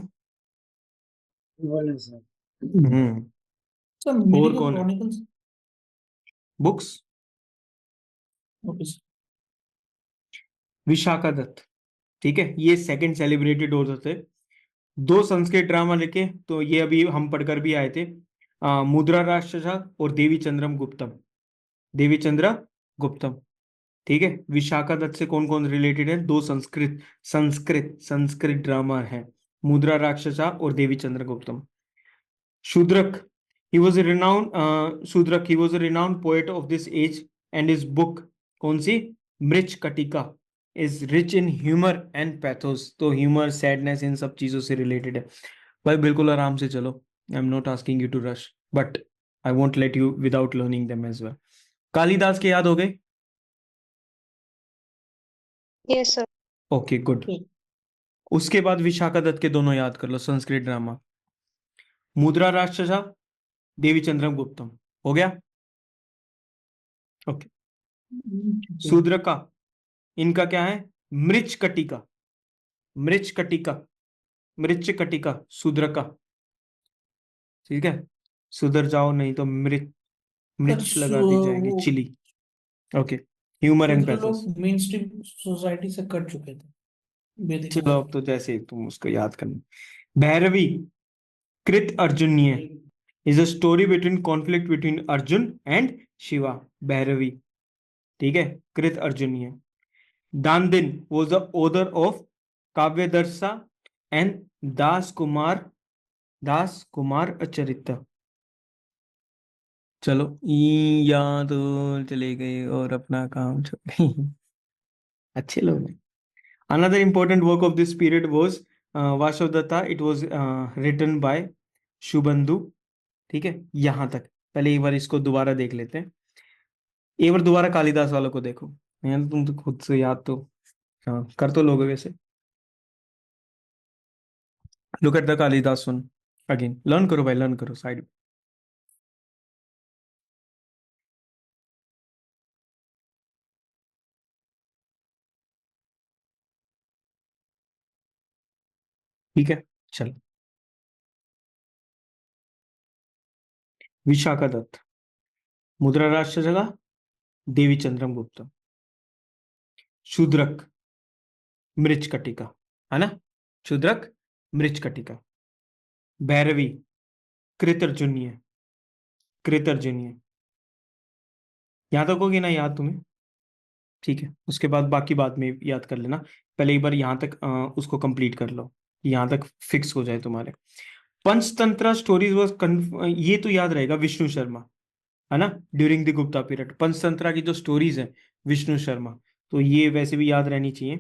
S2: बोले सर।
S1: हम्म।
S5: सर
S1: और
S5: मेडिकल
S1: कौन है?
S5: Chronicles.
S1: Books,
S5: okay sir.
S1: Vishakha Datta, ठीक है, ये सेकंड सेलिब्रेटेड ऑथर थे। दो संस्कृत ड्रामा लिखे, तो ये अभी हम पढ़कर भी आए थे, मुद्रा राक्षसा और देवी चंद्रम गुप्तम, देवी चंद्र गुप्तम। ठीक है, विशाखा दत्त से कौन कौन रिलेटेड है? दो संस्कृत संस्कृत संस्कृत ड्रामा है, मुद्रा राक्षसा और देवी चंद्रगुप्तम। Shudraka, he was a renowned Shudraka, he was a renowned poet of this age, and his book कौन सी? मृच कटिका is rich in humor and pathos। तो ह्यूमर, सैडनेस, इन सब चीजों से रिलेटेड है। भाई बिल्कुल आराम से चलो, I am not asking you to rush, but I won't let you without learning them as well. Kalidas के याद हो गए?
S3: Yes, sir.
S1: Okay good. उसके बाद विशाखा दत्त के दोनों याद कर लो, संस्कृत ड्रामा, मुद्रा राक्षसा, देवी चंद्रम गुप्तम, हो गया। ओके, शूद्र का, इनका क्या है? मृच कटिका, मृच कटिका, मृच कटिका शूद्र का। ठीक है, सुधर जाओ नहीं तो मृच,
S5: सर
S1: मृच लगा दी जाएगी,
S5: वो
S1: चिली। ओके, ह्यूमर एंड
S5: शूद्र
S1: पैथोस।
S5: लोग मेन स्ट्रीम सोसाइटी से कट चुके थे वैदिक
S1: चलो
S5: काल
S1: अब तो जैसे तुम उसको याद करना। Bharavi, Kiratarjuniya is a story between conflict between Arjun and Shiva, Bharavi. ठीक है, कृत अर्जुनीय। दानदिन was the author of काव्यदर्शा and दास कुमार अचरित्र। चलो यहाँ तो चले गए और अपना काम छोड़ गए। अच्छे लोग हैं। Another important work of this period was Vasavadatta, it was written by शुभंदु। ठीक है, यहाँ तक। पहले एक बार इसको दोबारा देख लेते हैं, एक बार दोबारा कालिदास वालों को देखो, यार तुम तो खुद से याद तो, हाँ कर तो लोगे वैसे। Look at the Kalidas one again, learn करो भाई, लर्न करो साइड। ठीक है, चल। विशाखा दत्त, मुद्रा राष्ट्र, देवी चंद्रम गुप्ता, शूद्रक, मृच कटिका, है ना, शूद्रक, मृच कटिका। भैरवी, कृतर्जुनीय, कृतर्जुनीय। याद होगी ना याद तुम्हें? ठीक है, उसके बाद बाकी बाद में याद कर लेना, पहले एक बार यहाँ तक उसको कंप्लीट कर लो, यहाँ तक फिक्स हो जाए तुम्हारे। पंचतंत्र स्टोरीज वाज, ये तो याद रहेगा, विष्णु शर्मा, है ना, during the Gupta period Panchatantra की जो स्टोरीज है, विष्णु शर्मा, तो ये वैसे भी याद रहनी चाहिए।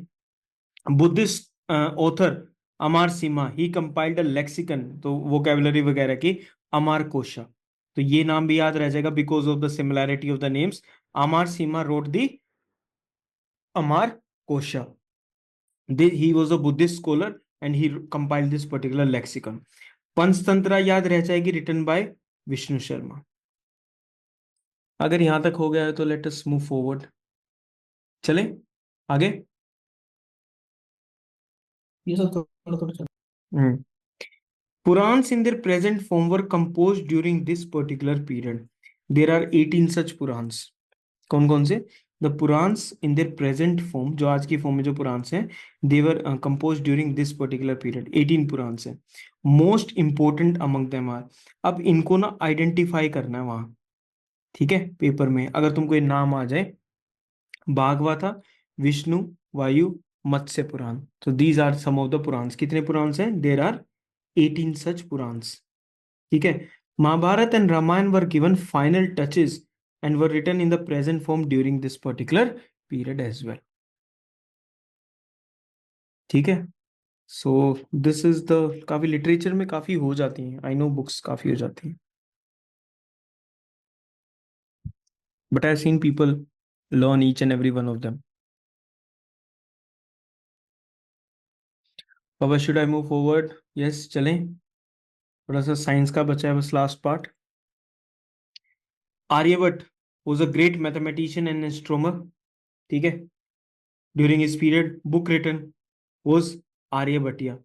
S1: बुद्धिस्ट ऑथर अमार सिम्हा, ही कंपाइल्ड अ लेक्सिकन, तो वोकैबुलरी वगैरह की, अमार कोशा, तो ये नाम भी याद रह जाएगा because of the similarity of the names. Amar Simha wrote the Amar Kosha, he was a Buddhist scholar and he compiled this particular lexicon। Panchatantra याद रह जाएगी, रिटन बाय विष्णु शर्मा। अगर यहां तक हो गया है तो लेट अस मूव फॉरवर्ड, चले आगे।
S5: ये सब थोड़ा थोड़ा चल।
S1: Purans in their present form were composed during this particular period। There are 18 such Purans। कौन कौन से? The Puranas in their present form, जो आज की फॉर्म में जो पुराण्स हैं, they were compose during this particular period. 18 Puranas हैं। Most important among them are, अब इनको ना आइडेंटिफाई करना है वहां, ठीक है, पेपर में अगर तुमको ये नाम आ जाए, भागवता, विष्णु, वायु, मत्स्य पुराण, तो these are some of the Puranas. कितने पुराण्स हैं? देर आर 18 सच पुराण्स, ठीक है। Mahabharata and Ramayana were given final touches and were written in the present form during this particular period as well, ठीक है। सो दिस इज द, काफी लिटरेचर में काफी हो जाती हैं, आई नो बुक्स काफी हो जाती हैं, but I seen people learn each and every one of them. अब should I move forward? Yes, चलें। थोड़ा सा साइंस का बचा है बस last part. Aryabhatta was a great mathematician and astronomer, ठीक है। During his period book written was Aryabhatiya,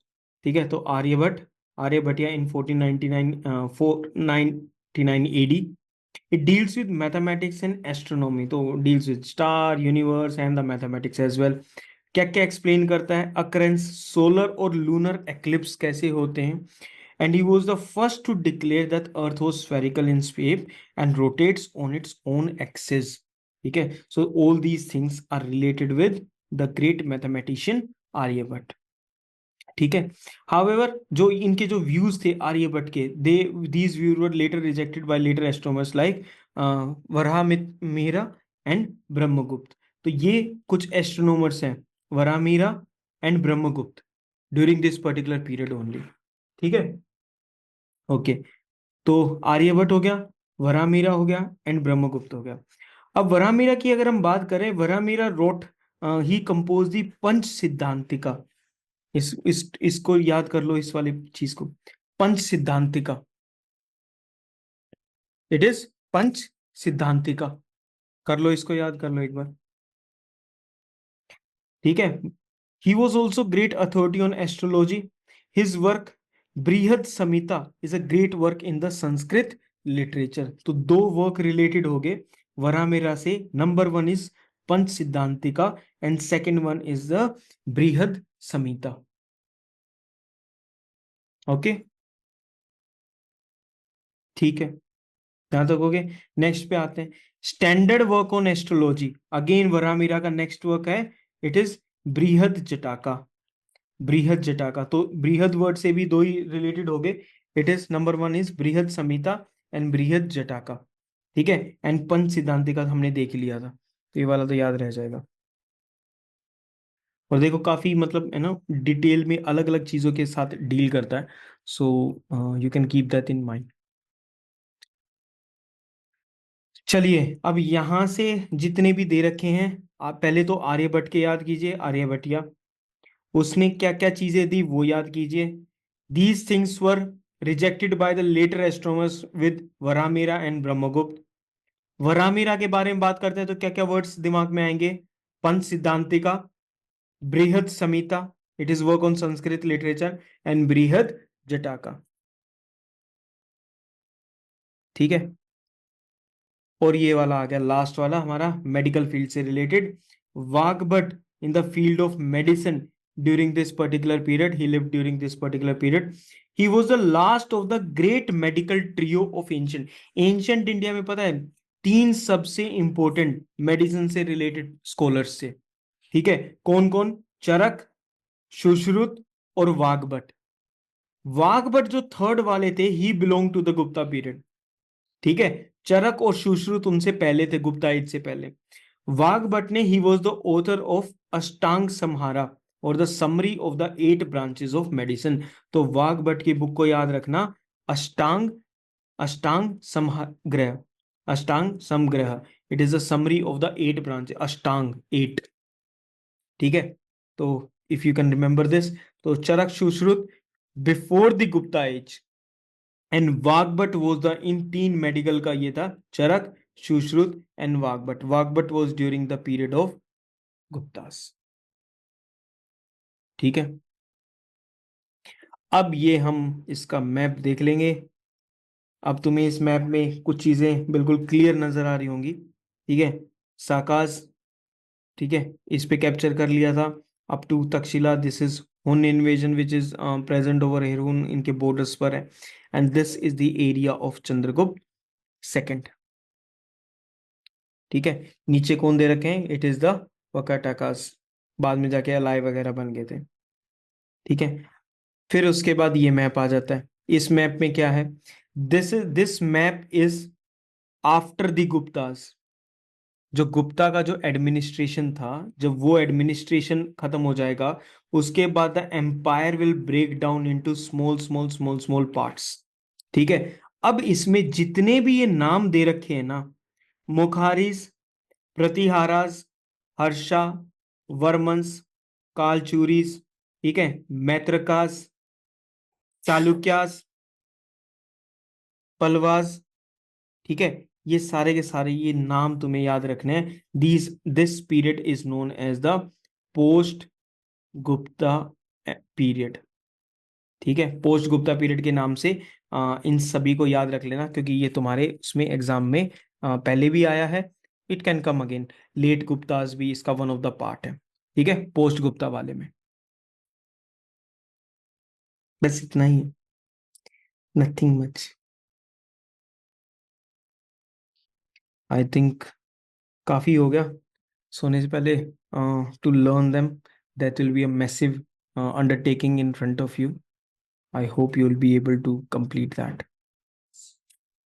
S1: ठीक है। तो आर्यभट्टिया इन 499 AD। It deals with mathematics and astronomy, तो deals with star, universe and the mathematics as well। क्या क्या एक्सप्लेन करता है? अकरेंस, सोलर और लूनर एक्लिप्स कैसे होते हैं, and he was the first to declare that earth was spherical in shape and rotates on its own axis, ठीक है। so all these things are related with the great mathematician Aryabhata, ठीक है। However जो इनके जो व्यूज थे आर्यभट्ट के, they these views were later rejected by later astronomers like Varahamihira and Brahmagupta. तो ये कुछ एस्ट्रोनॉमर्स हैं, Varahamihira and Brahmagupta, during this particular period only, ठीक है। ओके, तो आर्यभट्ट हो गया, वराहमिहिर हो गया एंड ब्रह्मगुप्त हो गया। अब वराहमिहिर की अगर हम बात करें, वराहमिहिर रोट ही कंपोज दी पंच सिद्धांतिका। इसको याद कर लो, इस वाली चीज को, पंच सिद्धांतिका। इट इज पंच सिद्धांतिका, कर लो, इसको याद कर लो एक बार, ठीक है। He was also great authority on astrology. His work Brihad Samhita is a great work in the Sanskrit literature. तो दो वर्क रिलेटेड हो गए वराहमिहिर से। Number one is Pancha Siddhantika and second one is the Brihad Samhita, okay, ठीक है, यहां तक हो गए। नेक्स्ट पे आते हैं, standard work on astrology. Again Varahamihira का नेक्स्ट वर्क है, इट इज बृहद जटाका। बृहद जटाका, तो बृहद वर्ड से भी दो ही रिलेटेड हो गए। It is number one is बृहद संहिता एंड बृहद जटाका, ठीक है। एंड पंच सिद्धांतिका हमने देख लिया था, तो ये वाला तो याद रह जाएगा। और देखो काफी मतलब है ना, डिटेल में अलग अलग चीजों के साथ डील करता है, so you can keep that in mind. चलिए, अब यहां से जितने भी दे रखे हैं, आप पहले तो आर्यभट्ट के याद कीजिए, आर्यभट्टिया, उसने क्या क्या चीजें दी वो याद कीजिए। These things were rejected by the later astronomers with Varahamihira and Brahmagupta. Varahamihira के बारे में बात करते हैं तो क्या क्या वर्ड्स दिमाग में आएंगे? Pancha Siddhantika, Brihad Samhita, it is work on Sanskrit literature, and Brihad Jataka, ठीक है। और ये वाला आ गया लास्ट वाला हमारा मेडिकल फील्ड से related, Vagbhata in the field of medicine during this particular period, he lived during this particular period. He was the last of the great medical trio of ancient. Ancient India में पता है तीन सबसे important medicine से related scholars थे, ठीक है। कौन कौन? चरक, सुश्रुत और वाघभट्ट। वाघभट्ट जो थर्ड वाले थे, he belong to the Gupta period, ठीक है। चरक और सुश्रुत उनसे पहले थे, गुप्ता एज से पहले। वाघभट्ट ने, ही वॉज द ऑथर ऑफ अष्टांग संहारा और the summary of the 8 branches of medicine. तो वाघभट्ट की बुक को याद रखना, अष्टांग Ashtanga Sangraha, Ashtanga Sangraha, it is the summary of the 8 branch, Ashtanga 8, ठीक है। तो if you can remember this, तो Charaka Sushruta before the Gupta age, and Vagbhata was the, इन तीन मेडिकल का ये था, Charaka, Sushruta and Vagbhata. Vagbhata was during the period of Guptas, ठीक है। अब ये हम इसका मैप देख लेंगे। अब तुम्हें इस मैप में कुछ चीजें बिल्कुल क्लियर नजर आ रही होंगी, ठीक है। साकाज, ठीक है, इस पे कैप्चर कर लिया था। Up to Taxila, this is Hun invasion which is present over here, Hun इनके बॉर्डर्स पर है। And this is the area of Chandragupta second, ठीक है। नीचे कौन दे रखे हैं, इट इज द वकाटाकास, बाद में जाके अलाई वगैरह बन गए थे, ठीक है। फिर उसके बाद ये मैप आ जाता है। इस मैप में क्या है, this map is after the Guptas. जो गुप्ता का जो एडमिनिस्ट्रेशन था, जब वो एडमिनिस्ट्रेशन खत्म हो जाएगा, उसके बाद the empire will break down into small small small small parts, ठीक है। अब इसमें जितने भी ये नाम दे रखे हैं ना, मुखारिज, प्रतिहाराज, हर्षा, वर्मन्स, कालचूरीज, ठीक है, मैत्रकास, चालुक्यास, पलवास, ठीक है, ये सारे के सारे ये नाम तुम्हें याद रखने हैं। This period is known as the post Gupta period, ठीक है। पोस्ट गुप्ता पीरियड के नाम से इन सभी को याद रख लेना, क्योंकि ये तुम्हारे उसमें एग्जाम में पहले भी आया है। It can come again, late Guptas भी इसका वन ऑफ द पार्ट है, ठीक है, पोस्ट गुप्ता वाले में। बस इतना ही है, नथिंग मच। आई थिंक काफी हो गया। सोने से पहले to learn them, that will be a massive undertaking in front of you. I hope you will be able to complete that.